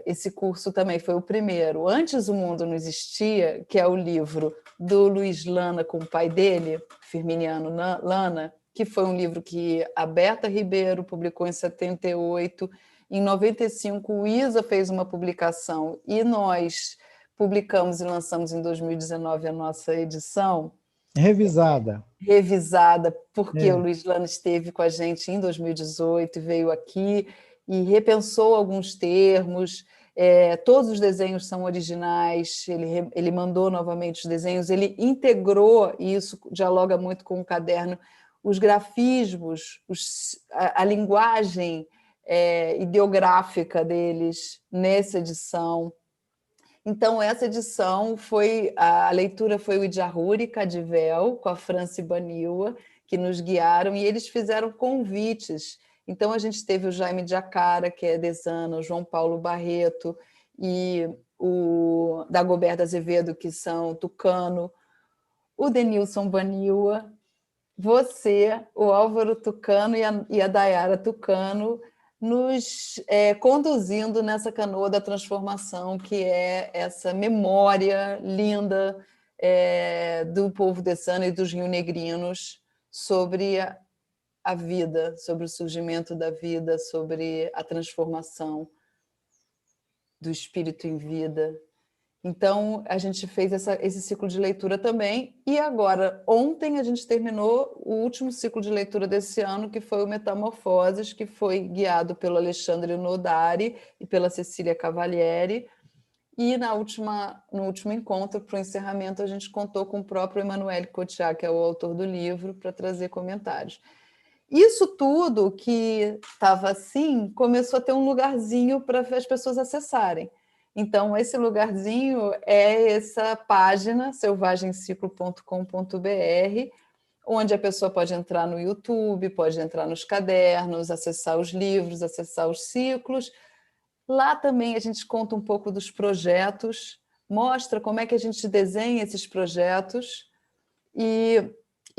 Esse curso também foi o primeiro. Antes o Mundo Não Existia, que é o livro do Luiz Lana com o pai dele, Firminiano Lana, que foi um livro que a Berta Ribeiro publicou em 78. Em 95, o Isa fez uma publicação e nós publicamos e lançamos em 2019 a nossa edição. Revisada. Revisada, porque o Luiz Lano esteve com a gente em 2018 e veio aqui e repensou alguns termos. Todos os desenhos são originais, ele mandou novamente os desenhos, ele integrou, e isso dialoga muito com o caderno, os grafismos, a linguagem ideográfica deles nessa edição. Então, essa edição a leitura foi o Idjahuri Cadivel, com a Franci Baniwa, que nos guiaram, e eles fizeram convites. Então, a gente teve o Jaime Diacara, que é Desana, o João Paulo Barreto, e o Dagoberto Azevedo, que são Tucano, o Denilson Baniwa, você, o Álvaro Tucano e a Dayara Tucano, nos conduzindo nessa canoa da transformação, que é essa memória linda do povo dessano e dos rionegrinos sobre a vida, sobre o surgimento da vida, sobre a transformação do espírito em vida. Então, a gente fez esse ciclo de leitura também, e agora, ontem, a gente terminou o último ciclo de leitura desse ano, que foi o Metamorfoses, que foi guiado pelo Alexandre Nodari e pela Cecília Cavalieri, e no último encontro, para o encerramento, a gente contou com o próprio Emmanuel Cotillard, que é o autor do livro, para trazer comentários. Isso tudo que estava assim, começou a ter um lugarzinho para as pessoas acessarem. Então, esse lugarzinho é essa página, selvagemciclo.com.br, onde a pessoa pode entrar no YouTube, pode entrar nos cadernos, acessar os livros, acessar os ciclos. Lá também a gente conta um pouco dos projetos, mostra como é que a gente desenha esses projetos e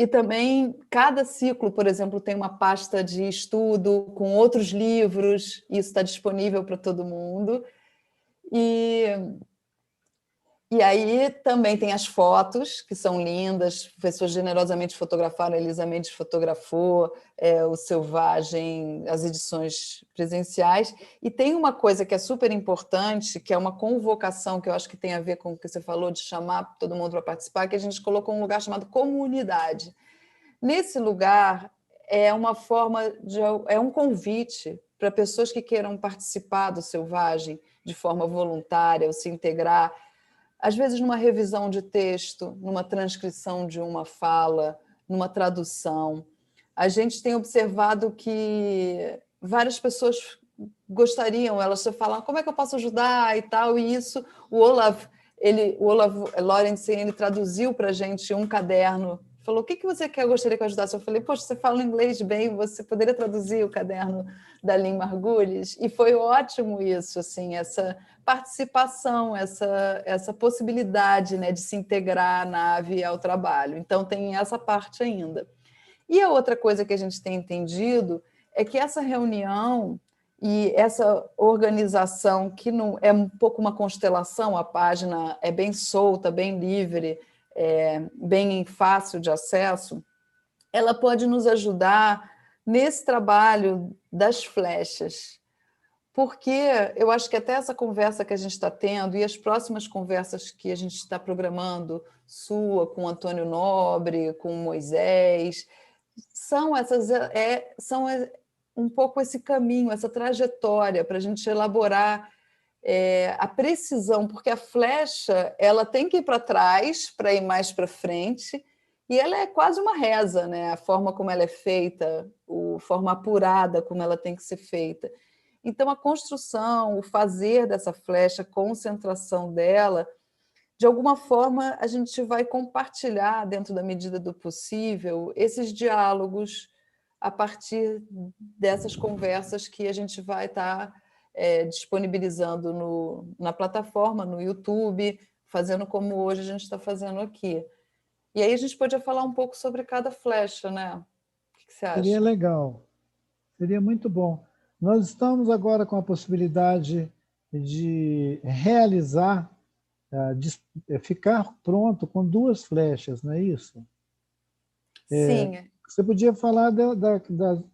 também cada ciclo, por exemplo, tem uma pasta de estudo com outros livros, isso está disponível para todo mundo. E aí também tem as fotos, que são lindas, pessoas generosamente fotografaram, a Elisa Mendes fotografou, o Selvagem, as edições presenciais. E tem uma coisa que é super importante, que é uma convocação, que eu acho que tem a ver com o que você falou, de chamar todo mundo para participar, que a gente colocou um lugar chamado comunidade. Nesse lugar, é uma forma é um convite para pessoas que queiram participar do Selvagem de forma voluntária, ou se integrar, às vezes numa revisão de texto, numa transcrição de uma fala, numa tradução. A gente tem observado que várias pessoas gostariam, elas falam, como é que eu posso ajudar e tal, e isso, o Olaf Lorentzen, ele traduziu para a gente um caderno, falou, o que você quer, gostaria que eu ajudasse? Eu falei, poxa, você fala inglês bem, você poderia traduzir o caderno da Lynn Margulis? E foi ótimo isso, assim, essa participação, essa possibilidade, né, de se integrar à nave e ao trabalho. Então, tem essa parte ainda. E a outra coisa que a gente tem entendido é que essa reunião e essa organização, que não é um pouco uma constelação, a página é bem solta, bem livre, bem fácil de acesso, ela pode nos ajudar nesse trabalho das flechas, porque eu acho que até essa conversa que a gente está tendo e as próximas conversas que a gente está programando, sua, com Antônio Nobre, com Moisés, são um pouco esse caminho, essa trajetória para a gente elaborar a precisão, porque a flecha ela tem que ir para trás para ir mais para frente, e ela é quase uma reza, né? A forma como ela é feita, a forma apurada como ela tem que ser feita. Então, a construção, o fazer dessa flecha, a concentração dela, de alguma forma, a gente vai compartilhar, dentro da medida do possível, esses diálogos a partir dessas conversas que a gente vai estar disponibilizando na plataforma, no YouTube, fazendo como hoje a gente está fazendo aqui. E aí a gente podia falar um pouco sobre cada flecha, né? O que você acha? Seria legal, seria muito bom. Nós estamos agora com a possibilidade de realizar, de ficar pronto com 2 flechas, não é isso? Sim. Você podia falar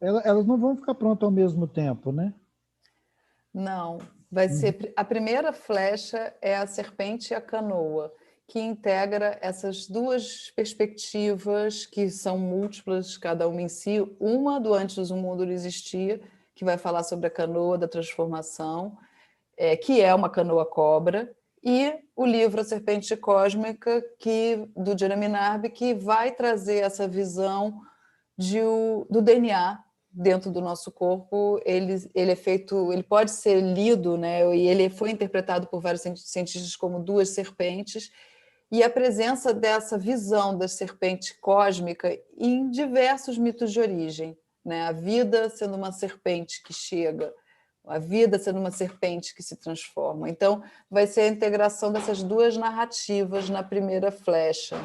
elas não vão ficar prontas ao mesmo tempo, né? Não, vai ser a primeira flecha é a serpente e a canoa, que integra essas duas perspectivas que são múltiplas, cada uma em si. Uma do Antes do Mundo existia, que vai falar sobre a canoa da transformação, que é uma canoa cobra, e o livro A Serpente Cósmica, do Jeremy Narby, que vai trazer essa visão do DNA dentro do nosso corpo. Ele é feito, ele pode ser lido, né? E ele foi interpretado por vários cientistas como duas serpentes, e a presença dessa visão da serpente cósmica em diversos mitos de origem, né? A vida sendo uma serpente que chega, a vida sendo uma serpente que se transforma. Então, vai ser a integração dessas duas narrativas na primeira flecha.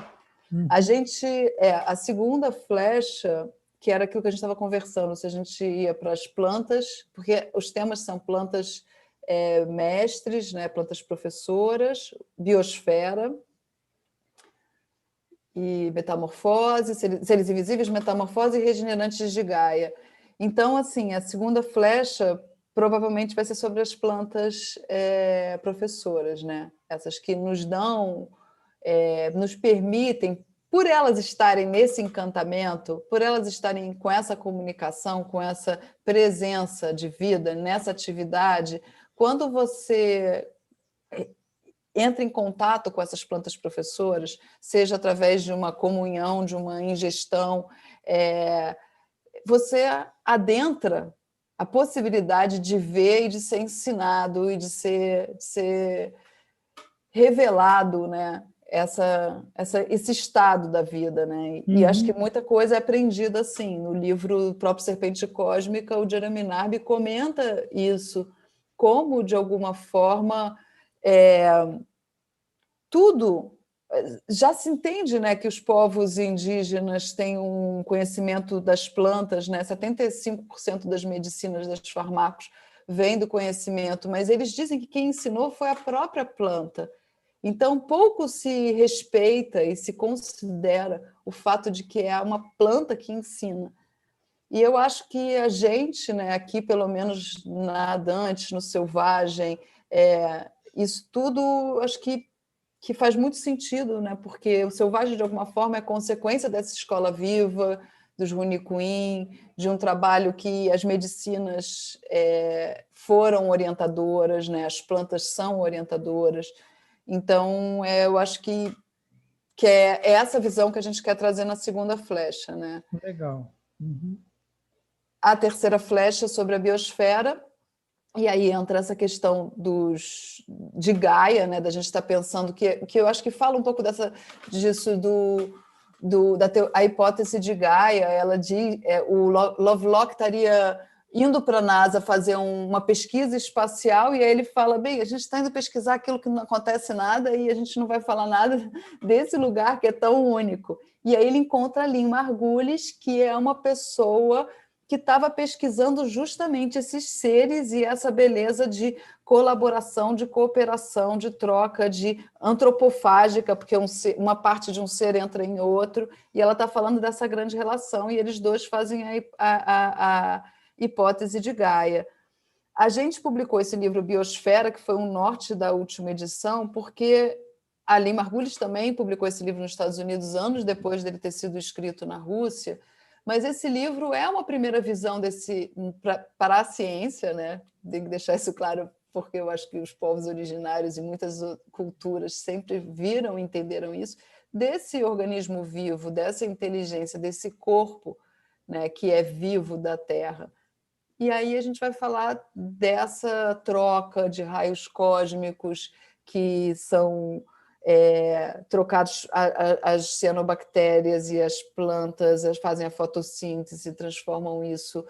A segunda flecha, que era aquilo que a gente estava conversando, se a gente ia para as plantas, porque os temas são plantas mestres, né, plantas professoras, biosfera e metamorfose, seres invisíveis, metamorfose e regenerantes de Gaia. Então, assim, a segunda flecha provavelmente vai ser sobre as plantas professoras, né? Essas que nos dão, nos permitem, por elas estarem nesse encantamento, por elas estarem com essa comunicação, com essa presença de vida nessa atividade, quando você entra em contato com essas plantas professoras, seja através de uma comunhão, de uma ingestão, você adentra a possibilidade de ver e de ser ensinado e de ser revelado, né? Esse estado da vida, né? E acho que muita coisa é aprendida assim. No livro próprio Serpente Cósmica, o Jeremy Narby comenta isso, como, de alguma forma, tudo já se entende, né, que os povos indígenas têm um conhecimento das plantas, né? 75% das medicinas, dos fármacos, vem do conhecimento, mas eles dizem que quem ensinou foi a própria planta. Então, pouco se respeita e se considera o fato de que é uma planta que ensina. E eu acho que a gente, né, aqui, pelo menos na Dantes, no Selvagem, isso tudo acho que faz muito sentido, né? Porque o Selvagem, de alguma forma, é consequência dessa escola viva, dos Runicuim, de um trabalho que as medicinas foram orientadoras, né? As plantas são orientadoras. Então, eu acho que é essa visão que a gente quer trazer na segunda flecha, né? Legal. A terceira flecha sobre a biosfera, e aí entra essa questão de Gaia, né? Da gente estar pensando que eu acho que fala um pouco disso a hipótese de Gaia. Ela diz, o Lovelock estaria indo para a NASA fazer uma pesquisa espacial, e aí ele fala, bem, a gente está indo pesquisar aquilo que não acontece nada e a gente não vai falar nada desse lugar que é tão único. E aí ele encontra a Lynn Margulis, que é uma pessoa que estava pesquisando justamente esses seres e essa beleza de colaboração, de cooperação, de troca, de antropofágica, porque uma parte de um ser entra em outro, e ela está falando dessa grande relação, e eles dois fazem a hipótese de Gaia. A gente publicou esse livro Biosfera, que foi um norte da última edição, porque a Lynn Margulis também publicou esse livro nos Estados Unidos anos depois dele ter sido escrito na Rússia, mas esse livro é uma primeira visão para a ciência, né? Tem que deixar isso claro, porque eu acho que os povos originários e muitas culturas sempre viram e entenderam isso, desse organismo vivo, dessa inteligência, desse corpo, né, que é vivo da Terra. E aí a gente vai falar dessa troca de raios cósmicos que são trocados, as cianobactérias e as plantas fazem a fotossíntese, transformam isso,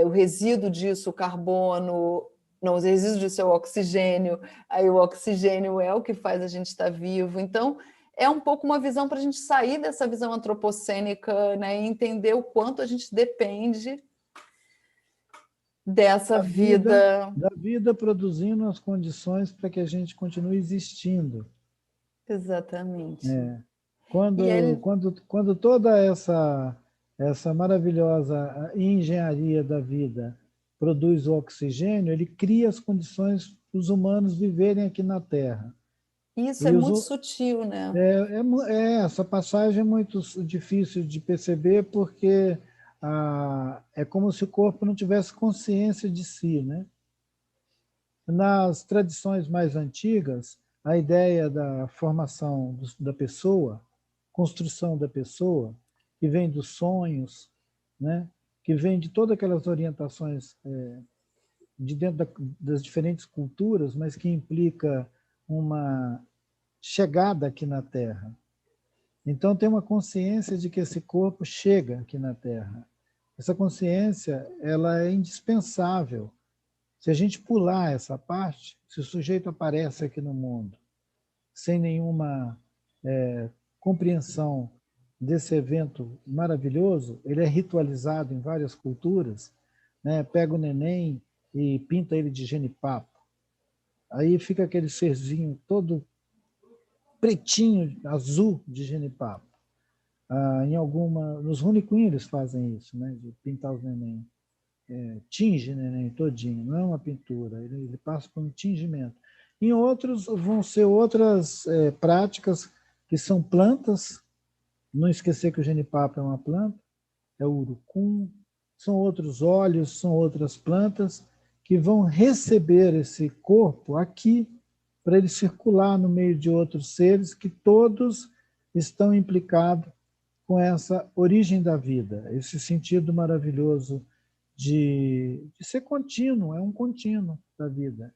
o resíduo disso, o carbono, não, os resíduos disso é o oxigênio, aí o oxigênio é o que faz a gente estar vivo. Então, é um pouco uma visão para a gente sair dessa visão antropocênica, né, e entender o quanto a gente depende dessa vida. Da vida produzindo as condições para que a gente continue existindo. Exatamente. Quando toda essa maravilhosa engenharia da vida produz o oxigênio, ele cria as condições para os humanos viverem aqui na Terra. Isso é E muito sutil, né? essa passagem é muito difícil de perceber porque é como se o corpo não tivesse consciência de si, né? Nas tradições mais antigas, a ideia da formação da pessoa, construção da pessoa, que vem dos sonhos, né? Que vem de todas aquelas orientações de dentro das diferentes culturas, mas que implica uma chegada aqui na Terra. Então, tem uma consciência de que esse corpo chega aqui na Terra. Essa consciência ela é indispensável. Se a gente pular essa parte, se o sujeito aparece aqui no mundo sem nenhuma compreensão desse evento maravilhoso, ele é ritualizado em várias culturas, né? Pega o neném e pinta ele de genipapo. Aí fica aquele serzinho todo pretinho, azul de genipapo. Nos Rune Queen eles fazem isso, né? De pintar os neném. Tinge neném todinho, não é uma pintura, ele passa por um tingimento. Em outros vão ser outras práticas que são plantas, não esquecer que o genipapo é uma planta, é o urucum, são outros óleos, são outras plantas que vão receber esse corpo aqui para ele circular no meio de outros seres que todos estão implicados com essa origem da vida, esse sentido maravilhoso de ser contínuo, é um contínuo da vida.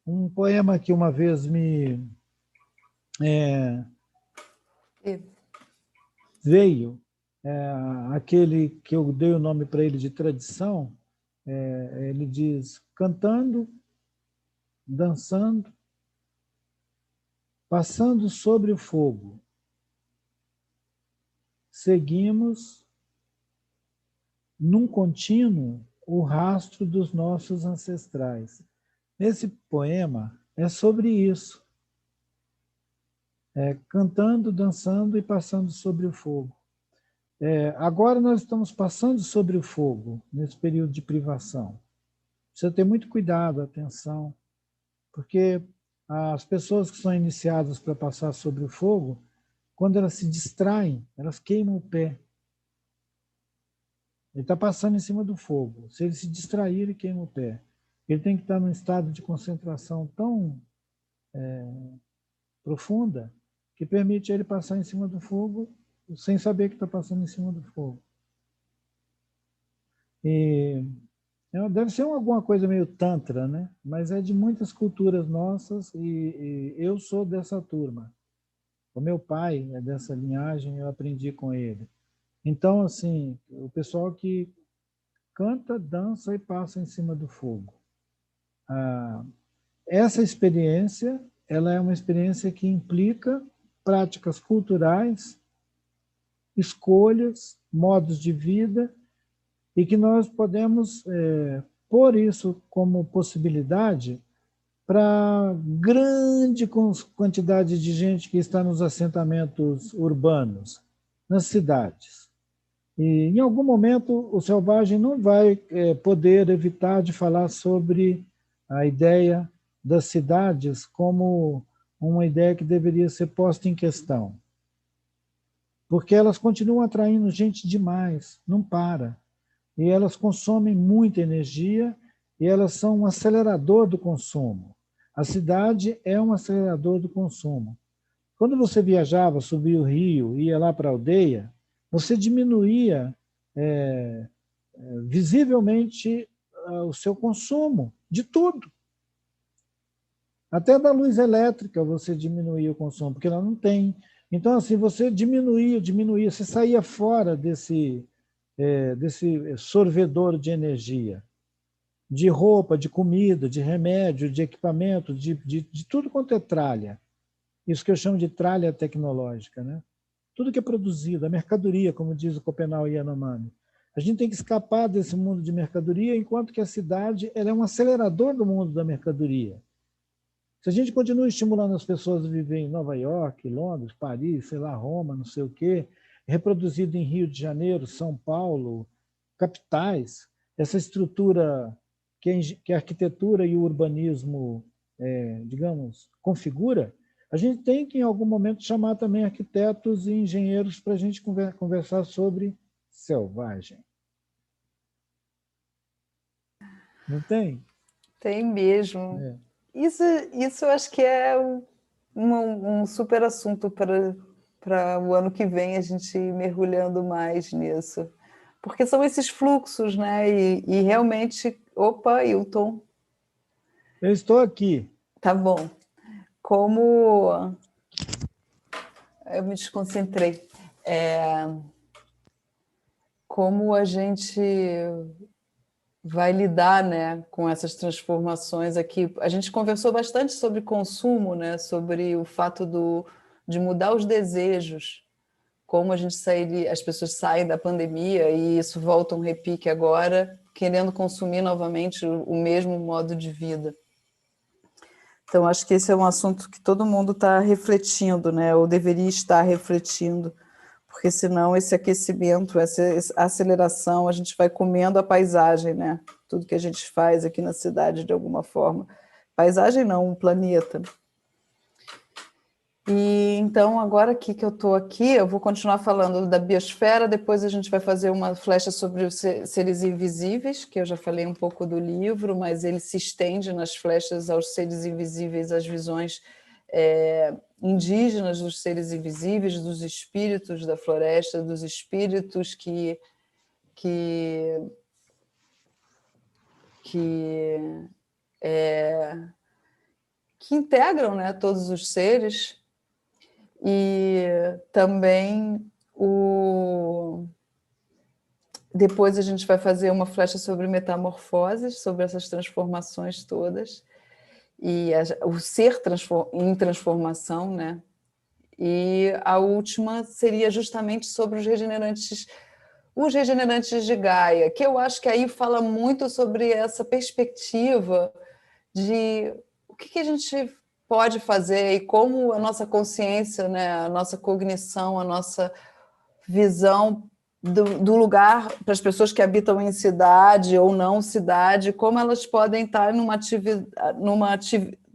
Um poema que uma vez me veio, aquele que eu dei o nome para ele de tradição, ele diz: cantando, dançando, passando sobre o fogo, seguimos num contínuo o rastro dos nossos ancestrais. Esse poema é sobre isso. Cantando, dançando e passando sobre o fogo. Agora nós estamos passando sobre o fogo, nesse período de privação. Precisa ter muito cuidado, atenção, porque as pessoas que são iniciadas para passar sobre o fogo, quando elas se distraem, elas queimam o pé. Ele está passando em cima do fogo. Se ele se distrair, ele queima o pé. Ele tem que estar num estado de concentração tão profunda que permite ele passar em cima do fogo sem saber que está passando em cima do fogo. E deve ser alguma coisa meio tantra, né? Mas é de muitas culturas nossas e eu sou dessa turma. O meu pai é dessa linhagem, eu aprendi com ele. Então, assim, o pessoal que canta, dança e passa em cima do fogo. Essa experiência, ela é uma experiência que implica práticas culturais, escolhas, modos de vida, e que nós podemos pôr isso como possibilidade para grande quantidade de gente que está nos assentamentos urbanos, nas cidades. E, em algum momento, o selvagem não vai poder evitar de falar sobre a ideia das cidades como uma ideia que deveria ser posta em questão. Porque elas continuam atraindo gente demais, não para. E elas consomem muita energia e elas são um acelerador do consumo. A cidade é um acelerador do consumo. Quando você viajava, subia o rio, ia lá para a aldeia, você diminuía visivelmente o seu consumo de tudo. Até da luz elétrica você diminuía o consumo, porque ela não tem. Então, assim, você diminuía, você saía fora desse sorvedor de energia, de roupa, de comida, de remédio, de equipamento, de tudo quanto é tralha. Isso que eu chamo de tralha tecnológica, né? Tudo que é produzido, a mercadoria, como diz o Copenau Yanomami. A gente tem que escapar desse mundo de mercadoria, enquanto que a cidade ela é um acelerador do mundo da mercadoria. Se a gente continua estimulando as pessoas a viver em Nova York, Londres, Paris, sei lá, Roma, não sei o quê, reproduzido em Rio de Janeiro, São Paulo, capitais, essa estrutura que a arquitetura e o urbanismo, digamos, configura, a gente tem que, em algum momento, chamar também arquitetos e engenheiros para a gente conversar sobre selvagem. Não tem? Tem mesmo. Isso eu acho que é um super assunto para o ano que vem a gente ir mergulhando mais nisso. Porque são esses fluxos, né? E realmente... Opa, Hilton. Eu estou aqui. Tá bom. Como... Eu me desconcentrei. Como a gente vai lidar, né, com essas transformações aqui. A gente conversou bastante sobre consumo, né, sobre o fato de mudar os desejos, como a gente as pessoas saem da pandemia e isso volta um repique agora, querendo consumir novamente o mesmo modo de vida. Então, acho que esse é um assunto que todo mundo está refletindo, né, ou deveria estar refletindo, porque senão esse aquecimento, essa aceleração, a gente vai comendo a paisagem, né? Tudo que a gente faz aqui na cidade, de alguma forma. Paisagem não, um planeta. E então, agora aqui que eu estou aqui, eu vou continuar falando da biosfera, depois a gente vai fazer uma flecha sobre os seres invisíveis, que eu já falei um pouco do livro, mas ele se estende nas flechas aos seres invisíveis, às visões indígenas dos seres invisíveis, dos espíritos da floresta, dos espíritos que integram, né, todos os seres. E também depois a gente vai fazer uma flecha sobre metamorfoses, sobre essas transformações todas, e o ser em transformação, né? E a última seria justamente sobre os regenerantes de Gaia, que eu acho que aí fala muito sobre essa perspectiva de o que a gente pode fazer e como a nossa consciência, né, a nossa cognição, a nossa visão do lugar para as pessoas que habitam em cidade ou não cidade, como elas podem estar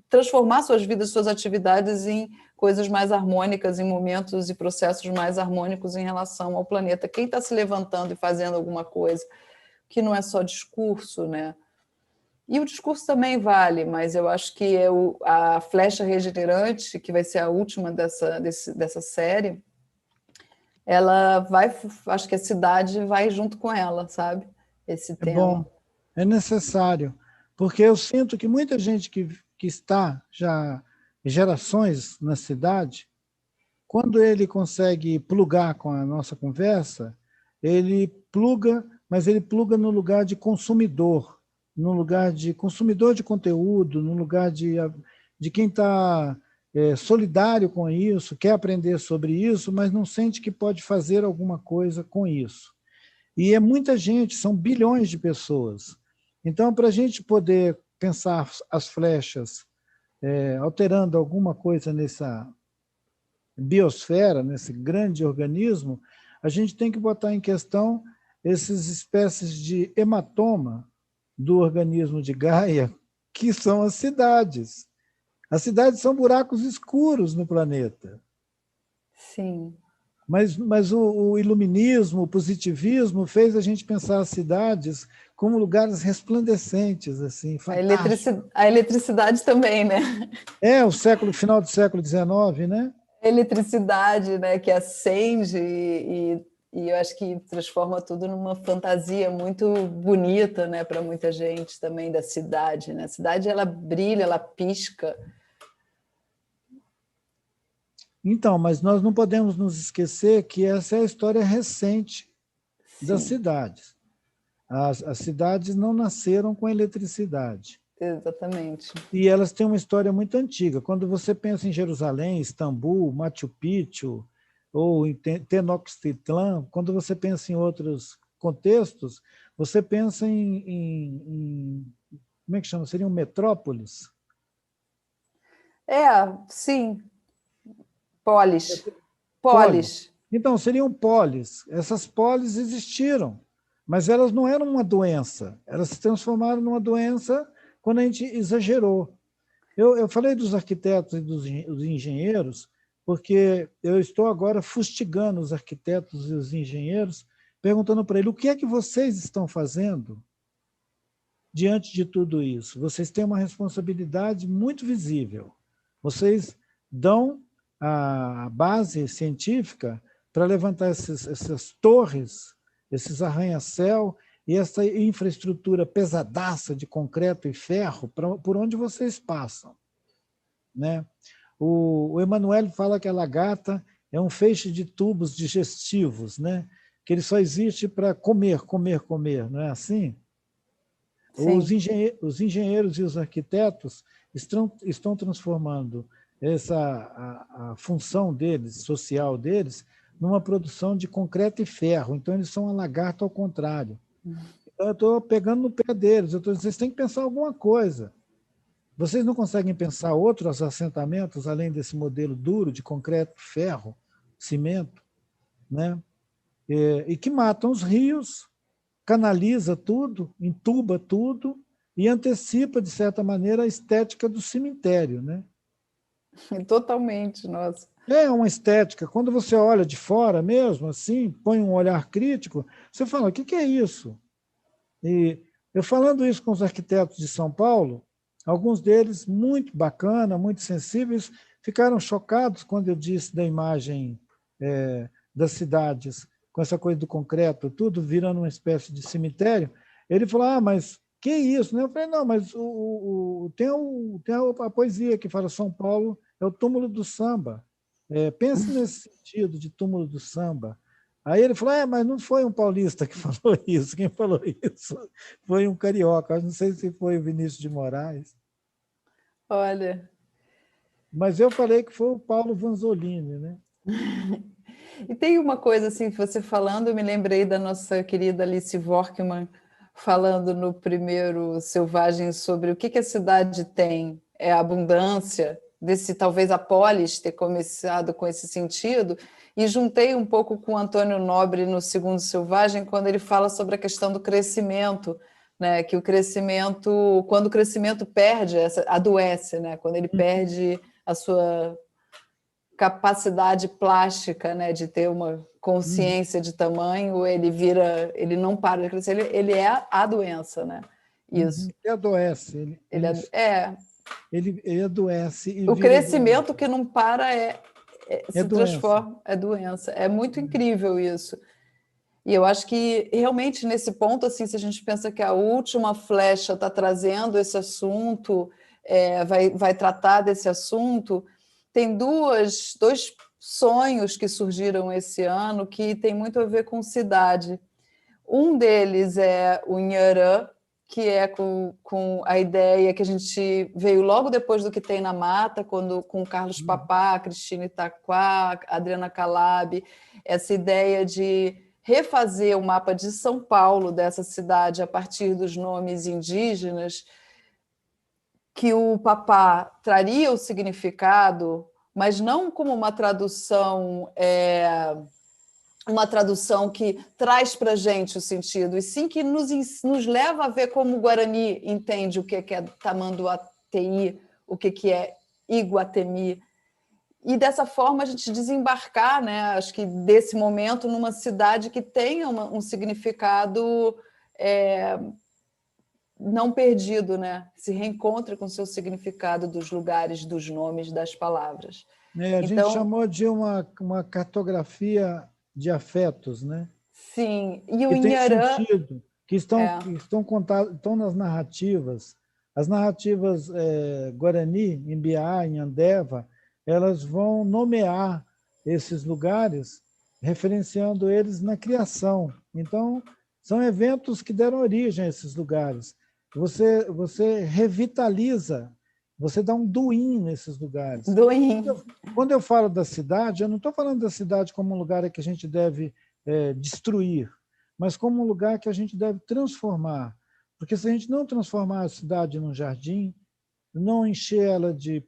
transformar suas vidas, suas atividades em coisas mais harmônicas, em momentos e processos mais harmônicos em relação ao planeta. Quem está se levantando e fazendo alguma coisa, que não é só discurso, né? E o discurso também vale, mas eu acho que a flecha regenerante, que vai ser a última dessa série, ela vai, acho que a cidade vai junto com ela, sabe? Esse tema. Bom, é necessário, porque eu sinto que muita gente que está já gerações na cidade, quando ele consegue plugar com a nossa conversa, ele pluga, mas ele pluga no lugar de consumidor, no lugar de consumidor de conteúdo, no lugar de quem está solidário com isso, quer aprender sobre isso, mas não sente que pode fazer alguma coisa com isso. E é muita gente, são bilhões de pessoas. Então, para a gente poder pensar as flechas alterando alguma coisa nessa biosfera, nesse grande organismo, a gente tem que botar em questão essas espécies de hematoma do organismo de Gaia, que são as cidades. As cidades são buracos escuros no planeta. Sim. Mas o iluminismo, o positivismo fez a gente pensar as cidades como lugares resplandecentes, assim, fantásticos. A eletricidade também, né? Final do século XIX, né? A eletricidade, né, que acende e eu acho que transforma tudo numa fantasia muito bonita, né, para muita gente também da cidade, né? A cidade, ela brilha, ela pisca. Então, mas nós não podemos nos esquecer que essa é a história recente das cidades. As cidades não nasceram com eletricidade. Exatamente. E elas têm uma história muito antiga. Quando você pensa em Jerusalém, Istambul, Machu Picchu ou em Tenochtitlan, quando você pensa em outros contextos, você pensa em como é que chama? Seriam metrópoles? Sim. Polis. Então, seriam polis. Essas polis existiram, mas elas não eram uma doença. Elas se transformaram numa doença quando a gente exagerou. Eu falei dos arquitetos e dos engenheiros, porque eu estou agora fustigando os arquitetos e os engenheiros, perguntando para eles o que é que vocês estão fazendo diante de tudo isso. Vocês têm uma responsabilidade muito visível. Vocês dão a base científica para levantar essas torres, esses arranha-céu e essa infraestrutura pesadaça de concreto e ferro por onde vocês passam, né? O Emanuele fala que a lagarta é um feixe de tubos digestivos, né? Que ele só existe para comer, comer, comer, não é assim? Os engenheiros e os arquitetos estão transformando a função deles, social deles, numa produção de concreto e ferro. Então, eles são uma lagarta ao contrário. Então, eu estou pegando no pé deles. Eu estou dizendo, vocês têm que pensar alguma coisa. Vocês não conseguem pensar outros assentamentos, além desse modelo duro de concreto, ferro, cimento, né? E que matam os rios, canaliza tudo, entuba tudo e antecipa, de certa maneira, a estética do cemitério, né? Totalmente, nossa. É uma estética. Quando você olha de fora mesmo, assim, põe um olhar crítico, você fala, o que é isso? E eu falando isso com os arquitetos de São Paulo, alguns deles muito bacana, muito sensíveis, ficaram chocados quando eu disse da imagem das cidades, com essa coisa do concreto, tudo virando uma espécie de cemitério. Ele falou, mas que isso? Né? Eu falei, não, mas tem a poesia que fala São Paulo é o túmulo do samba. Pense nesse sentido de túmulo do samba. Aí ele falou, mas não foi um paulista que falou isso, quem falou isso foi um carioca, não sei se foi o Vinícius de Moraes. Olha... Mas eu falei que foi o Paulo Vanzolini, né? E tem uma coisa assim, que você falando, eu me lembrei da nossa querida Alice Workman, falando no primeiro Selvagem sobre o que a cidade tem, é a abundância, desse talvez a polis ter começado com esse sentido, e juntei um pouco com o Antônio Nobre no segundo Selvagem, quando ele fala sobre a questão do crescimento, né? Que o crescimento, quando o crescimento perde, adoece, né? Quando ele perde a sua capacidade plástica, né, de ter uma consciência de tamanho, ele não para de crescer, ele é a doença, né? Isso. Ele adoece. Ele adoece e o vira crescimento doença. Que não para se doença. Transforma, é doença. É muito incrível isso. E eu acho que realmente nesse ponto, assim, se a gente pensa que a última flecha está trazendo esse assunto, vai tratar desse assunto, tem dois sonhos que surgiram esse ano que tem muito a ver com cidade. Um deles é o Inharã, que é com a ideia que a gente veio logo depois do Que Tem na Mata, com Carlos Papá, Cristina Itaquá, Adriana Calab, essa ideia de refazer o mapa de São Paulo, dessa cidade, a partir dos nomes indígenas, que o Papá traria o significado, mas não como uma tradução que traz para a gente o sentido, e sim que nos leva a ver como o Guarani entende o que é Tamanduateí, o que é Iguatemi, e dessa forma a gente desembarcar, né, acho que desse momento, numa cidade que tenha um significado não perdido, né? Se reencontra com o seu significado dos lugares, dos nomes, das palavras. A gente chamou de uma cartografia de afetos, né? Sim, e o que tem Inharã... sentido, que estão contados, estão nas narrativas. As narrativas Guarani, em Biá, em Andeva, elas vão nomear esses lugares, referenciando eles na criação. Então, são eventos que deram origem a esses lugares. Você revitaliza, você dá um duim nesses lugares. Duim. Quando eu falo da cidade, eu não estou falando da cidade como um lugar que a gente deve destruir, mas como um lugar que a gente deve transformar. Porque se a gente não transformar a cidade num jardim, não encher ela de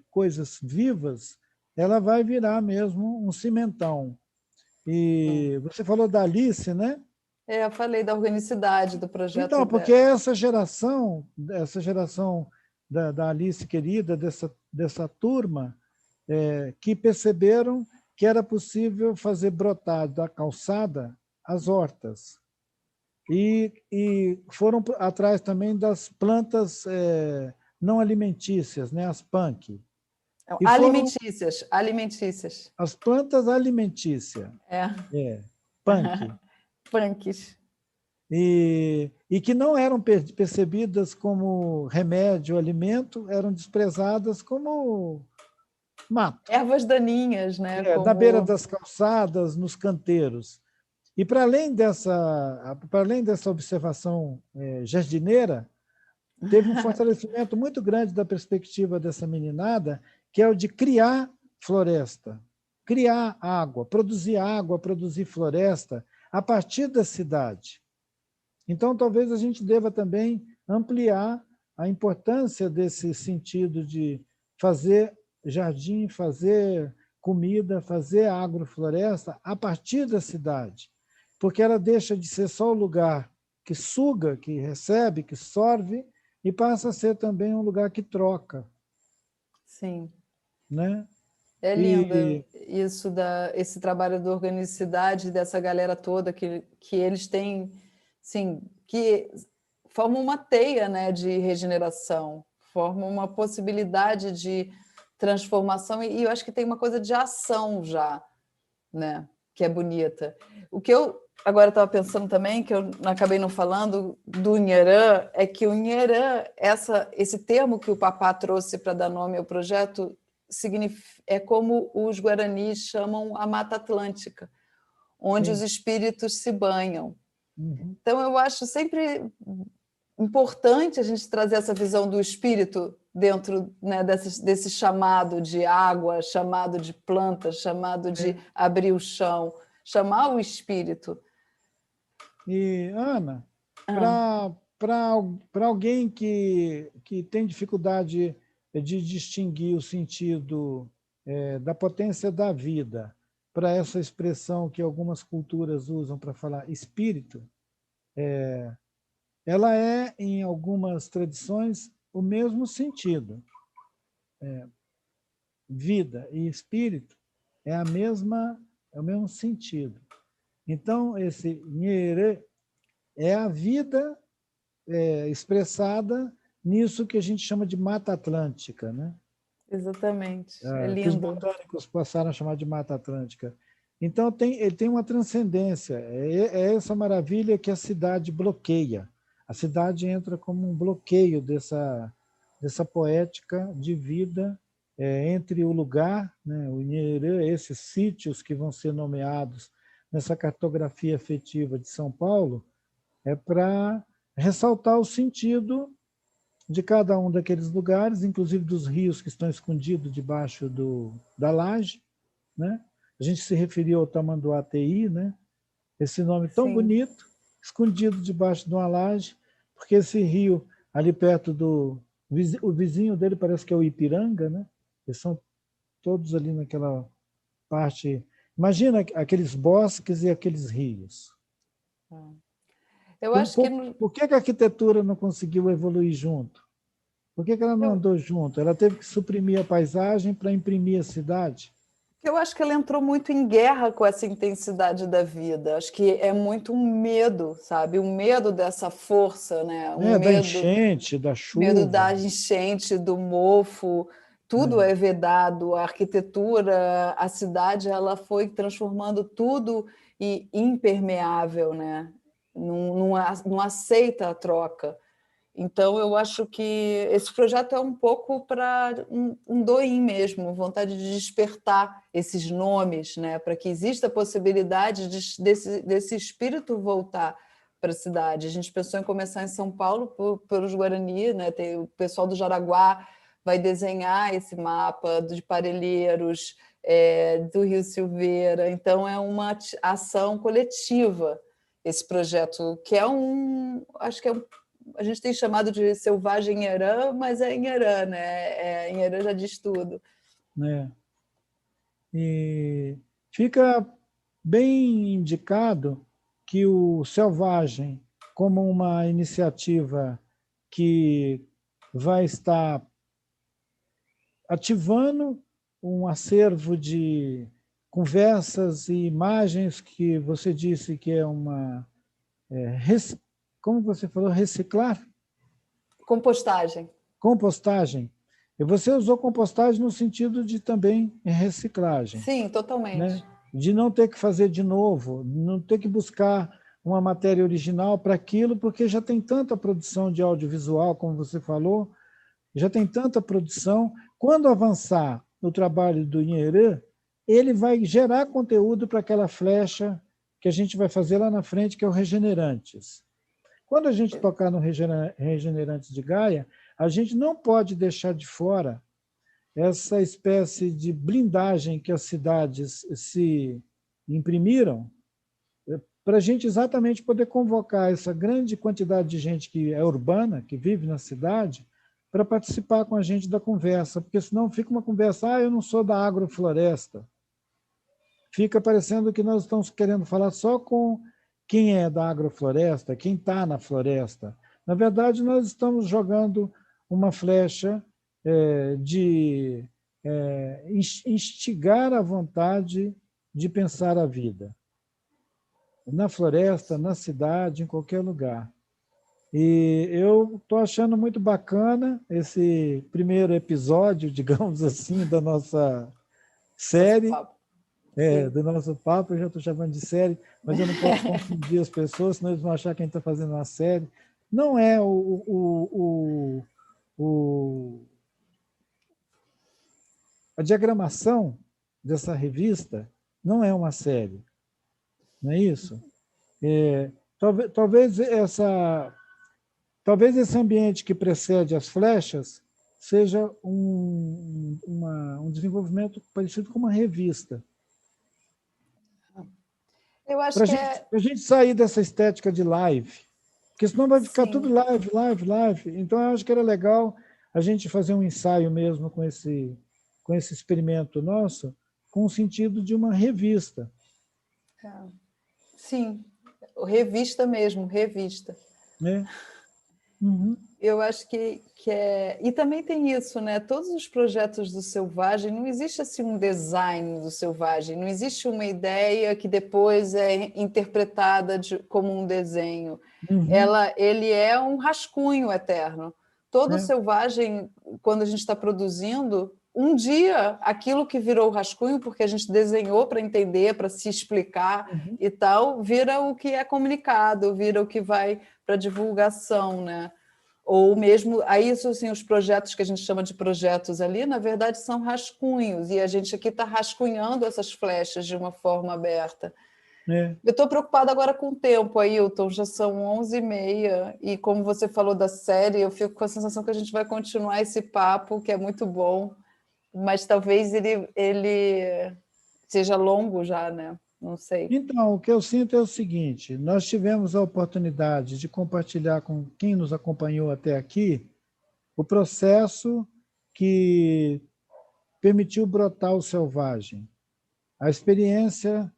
coisas vivas, ela vai virar mesmo um cimentão. E você falou da Alice, né? Eu falei da organicidade do projeto Então, porque dela. essa geração da Alice querida, dessa turma, que perceberam que era possível fazer brotar da calçada as hortas. E foram atrás também das plantas não alimentícias, né, as punk. Não, E foram alimentícias, alimentícias. as plantas alimentícias, É, punk. punks. E que não eram percebidas como remédio, alimento, eram desprezadas como mato, Ervas daninhas, né? na beira Como das calçadas, nos canteiros. E para além dessa observação jardineira, teve um fortalecimento muito grande da perspectiva dessa meninada, que é o de criar floresta, criar água, produzir floresta a partir da cidade. Então, talvez a gente deva também ampliar a importância desse sentido de fazer jardim, fazer comida, fazer agrofloresta a partir da cidade, porque ela deixa de ser só o lugar que suga, que recebe, que sorve, e passa a ser também um lugar que troca, sim. né? É lindo E isso esse trabalho da organicidade dessa galera toda que eles têm, sim, que formam uma teia, né, de regeneração, formam uma possibilidade de transformação e eu acho que tem uma coisa de ação já, né, que é bonita. O que eu agora estava pensando também, que eu acabei não falando, do Nherã, é que o Nherã, esse termo que o Papá trouxe para dar nome ao projeto, é como os guaranis chamam a Mata Atlântica, onde os sim. espíritos se banham. Uhum. Então, eu acho sempre importante a gente trazer essa visão do espírito dentro, né, desse chamado de água, chamado de planta, chamado de abrir o chão, chamar o espírito. E, Ana, Ah, para alguém que tem dificuldade de distinguir o sentido da potência da vida, para essa expressão que algumas culturas usam para falar espírito, ela é, em algumas tradições, o mesmo sentido. Vida e espírito é o mesmo sentido. Então, esse Nyere é a vida expressada nisso que a gente chama de Mata Atlântica, né? exatamente, é Que os lindo. botânicos passaram a chamar de Mata Atlântica. Então, ele tem uma transcendência. É essa maravilha que a cidade bloqueia. A cidade entra como um bloqueio dessa poética de vida entre o lugar, né, o Inherê, esses sítios que vão ser nomeados nessa cartografia afetiva de São Paulo, para ressaltar o sentido de cada um daqueles lugares, inclusive dos rios que estão escondidos debaixo da laje, né? A gente se referiu ao Tamanduateí, né? Esse nome tão Sim, bonito, escondido debaixo de uma laje, porque esse rio ali perto o vizinho dele parece que é o Ipiranga, né? Eles são todos ali naquela parte. Imagina aqueles bosques e aqueles rios. eu Por, acho que por, por que a arquitetura não conseguiu evoluir junto? Por que ela não andou junto? Ela teve que suprimir a paisagem para imprimir a cidade. eu acho que ela entrou muito em guerra com essa intensidade da vida. Acho que é muito um medo, sabe? Um medo dessa força, né? Um Da medo, enchente, da medo chuva. da enchente, do mofo. Tudo Né? é vedado. A arquitetura, a cidade, ela foi transformando tudo impermeável, né? Não aceita a troca. Então, eu acho que esse projeto é um pouco para um doim mesmo, vontade de despertar esses nomes, né? Para que exista a possibilidade desse espírito voltar para a cidade. A gente pensou em começar em São Paulo pelos Guarani, né? Tem o pessoal do Jaraguá vai desenhar esse mapa de Parelheiros, do Rio Silveira. Então, é uma ação coletiva esse projeto, que acho que a gente tem chamado de selvagem Inherã, mas é Inherã, né? Inherã já diz tudo. Né? E fica bem indicado que o Selvagem, como uma iniciativa que vai estar ativando um acervo de conversas e imagens que você disse que é uma... como você falou, reciclar? Compostagem. Compostagem. E você usou compostagem no sentido de também reciclagem. Sim, totalmente. Né? De não ter que fazer de novo, não ter que buscar uma matéria original para aquilo, porque já tem tanta produção de audiovisual, como você falou, já tem tanta produção. Quando avançar no trabalho do Inherê, ele vai gerar conteúdo para aquela flecha que a gente vai fazer lá na frente, que é o Regenerantes. Quando a gente tocar no Regenerantes de Gaia, a gente não pode deixar de fora essa espécie de blindagem que as cidades se imprimiram para a gente exatamente poder convocar essa grande quantidade de gente que é urbana, que vive na cidade, para participar com a gente da conversa, porque senão fica uma conversa, eu não sou da agrofloresta. Fica parecendo que nós estamos querendo falar só com quem é da agrofloresta, quem está na floresta. Na verdade, nós estamos jogando uma flecha de instigar a vontade de pensar a vida. Na floresta, na cidade, em qualquer lugar. E eu estou achando muito bacana esse primeiro episódio, digamos assim, da nossa série, do nosso papo. Eu já estou chamando de série, mas eu não posso confundir as pessoas, senão eles vão achar que a gente está fazendo uma série. Não é a diagramação dessa revista não é uma série, não é isso? Talvez esse ambiente que precede as flechas seja um desenvolvimento parecido com uma revista. Eu acho que Para a gente sair dessa estética de live, porque senão vai ficar Sim. tudo live, live, live. Então, eu acho que era legal a gente fazer um ensaio mesmo com esse experimento nosso, com o sentido de uma revista. Sim, revista mesmo, revista. Né? Uhum. Eu acho que é... E também tem isso, né? Todos os projetos do Selvagem, não existe assim um design do Selvagem, não existe uma ideia que depois é interpretada como um desenho. Uhum. Ele é um rascunho eterno. Todo Selvagem, quando a gente está produzindo, um dia aquilo que virou o rascunho, porque a gente desenhou para entender, para se explicar e tal, vira o que é comunicado, vira o que vai para divulgação, né? Ou mesmo, aí isso, assim, os projetos que a gente chama de projetos ali, na verdade, são rascunhos, e a gente aqui está rascunhando essas flechas de uma forma aberta. Eu estou preocupada agora com o tempo, Ailton, já são 11h30, e como você falou da série, eu fico com a sensação que a gente vai continuar esse papo, que é muito bom, mas talvez ele seja longo já, né? Não sei. Então, o que eu sinto é o seguinte, nós tivemos a oportunidade de compartilhar com quem nos acompanhou até aqui o processo que permitiu brotar o Selvagem, a experiência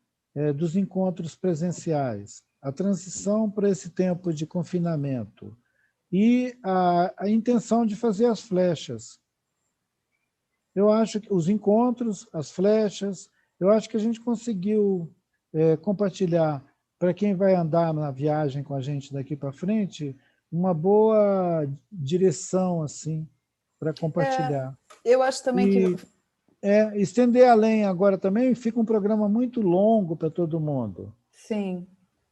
dos encontros presenciais, a transição para esse tempo de confinamento e a intenção de fazer as flechas. Eu acho que os encontros, as flechas, eu acho que a gente conseguiu compartilhar para quem vai andar na viagem com a gente daqui para frente uma boa direção assim para compartilhar. Eu acho também que estender além agora também fica um programa muito longo para todo mundo. Sim.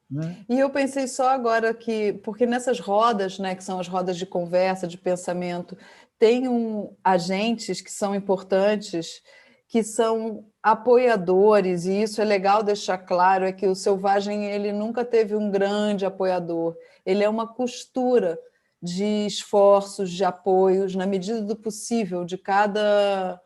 Né? E eu pensei só agora que, porque nessas rodas, né, que são as rodas de conversa, de pensamento, tem agentes que são importantes, que são apoiadores, e isso é legal deixar claro, é que o Selvagem ele nunca teve um grande apoiador, ele é uma costura de esforços, de apoios, na medida do possível, de cada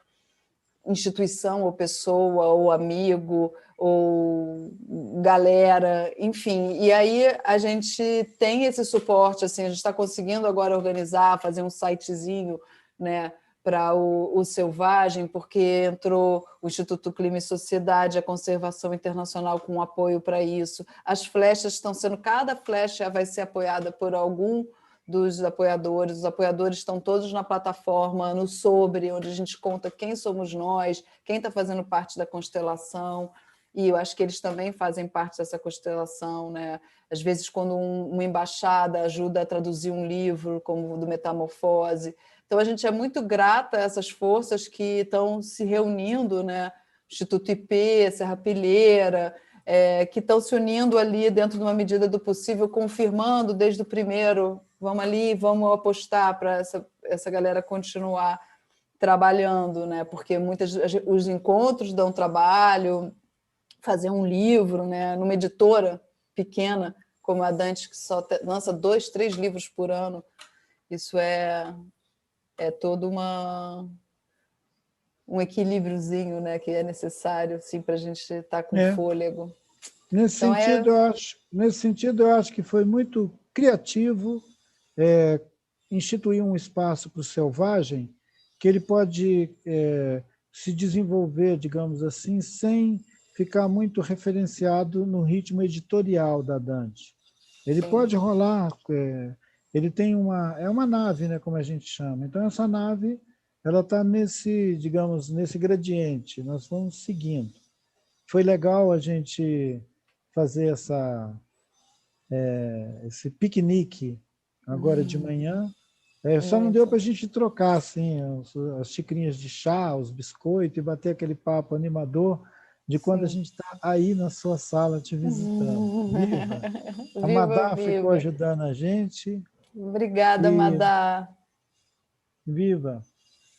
instituição, ou pessoa, ou amigo, ou galera, enfim. E aí a gente tem esse suporte, assim, a gente está conseguindo agora organizar, fazer um sitezinho, né, para o selvagem, porque entrou o Instituto Clima e Sociedade, a Conservação Internacional com apoio para isso. As flechas estão sendo, cada flecha vai ser apoiada por algum dos apoiadores. Os apoiadores estão todos na plataforma, no Sobre, onde a gente conta quem somos nós, quem está fazendo parte da constelação, e eu acho que eles também fazem parte dessa constelação, né? Às vezes, quando uma embaixada ajuda a traduzir um livro, como o do Metamorfose. Então, a gente é muito grata a essas forças que estão se reunindo, né? Instituto IP, Serrapilheira, que estão se unindo ali dentro de uma medida do possível, confirmando desde o primeiro, vamos ali, vamos apostar para essa galera continuar trabalhando, né? Porque os encontros dão trabalho, fazer um livro, né? Numa editora pequena, como a Dante, que só lança 2, 3 livros por ano, isso é todo um equilíbriozinho, né, que é necessário assim, para a gente estar com fôlego. Nesse sentido, eu acho que foi muito criativo instituir um espaço para o selvagem que ele pode se desenvolver, digamos assim, sem ficar muito referenciado no ritmo editorial da Dante. Ele pode rolar, ele tem uma nave, né, como a gente chama. Então, essa nave ela está digamos, nesse gradiente, nós vamos seguindo. Foi legal a gente fazer esse piquenique agora de manhã. Só não deu para a gente trocar assim, as xicrinhas de chá, os biscoitos, e bater aquele papo animador de quando a gente está aí na sua sala te visitando. Viva! A Madá ficou ajudando a gente. Obrigada, Madá. Viva!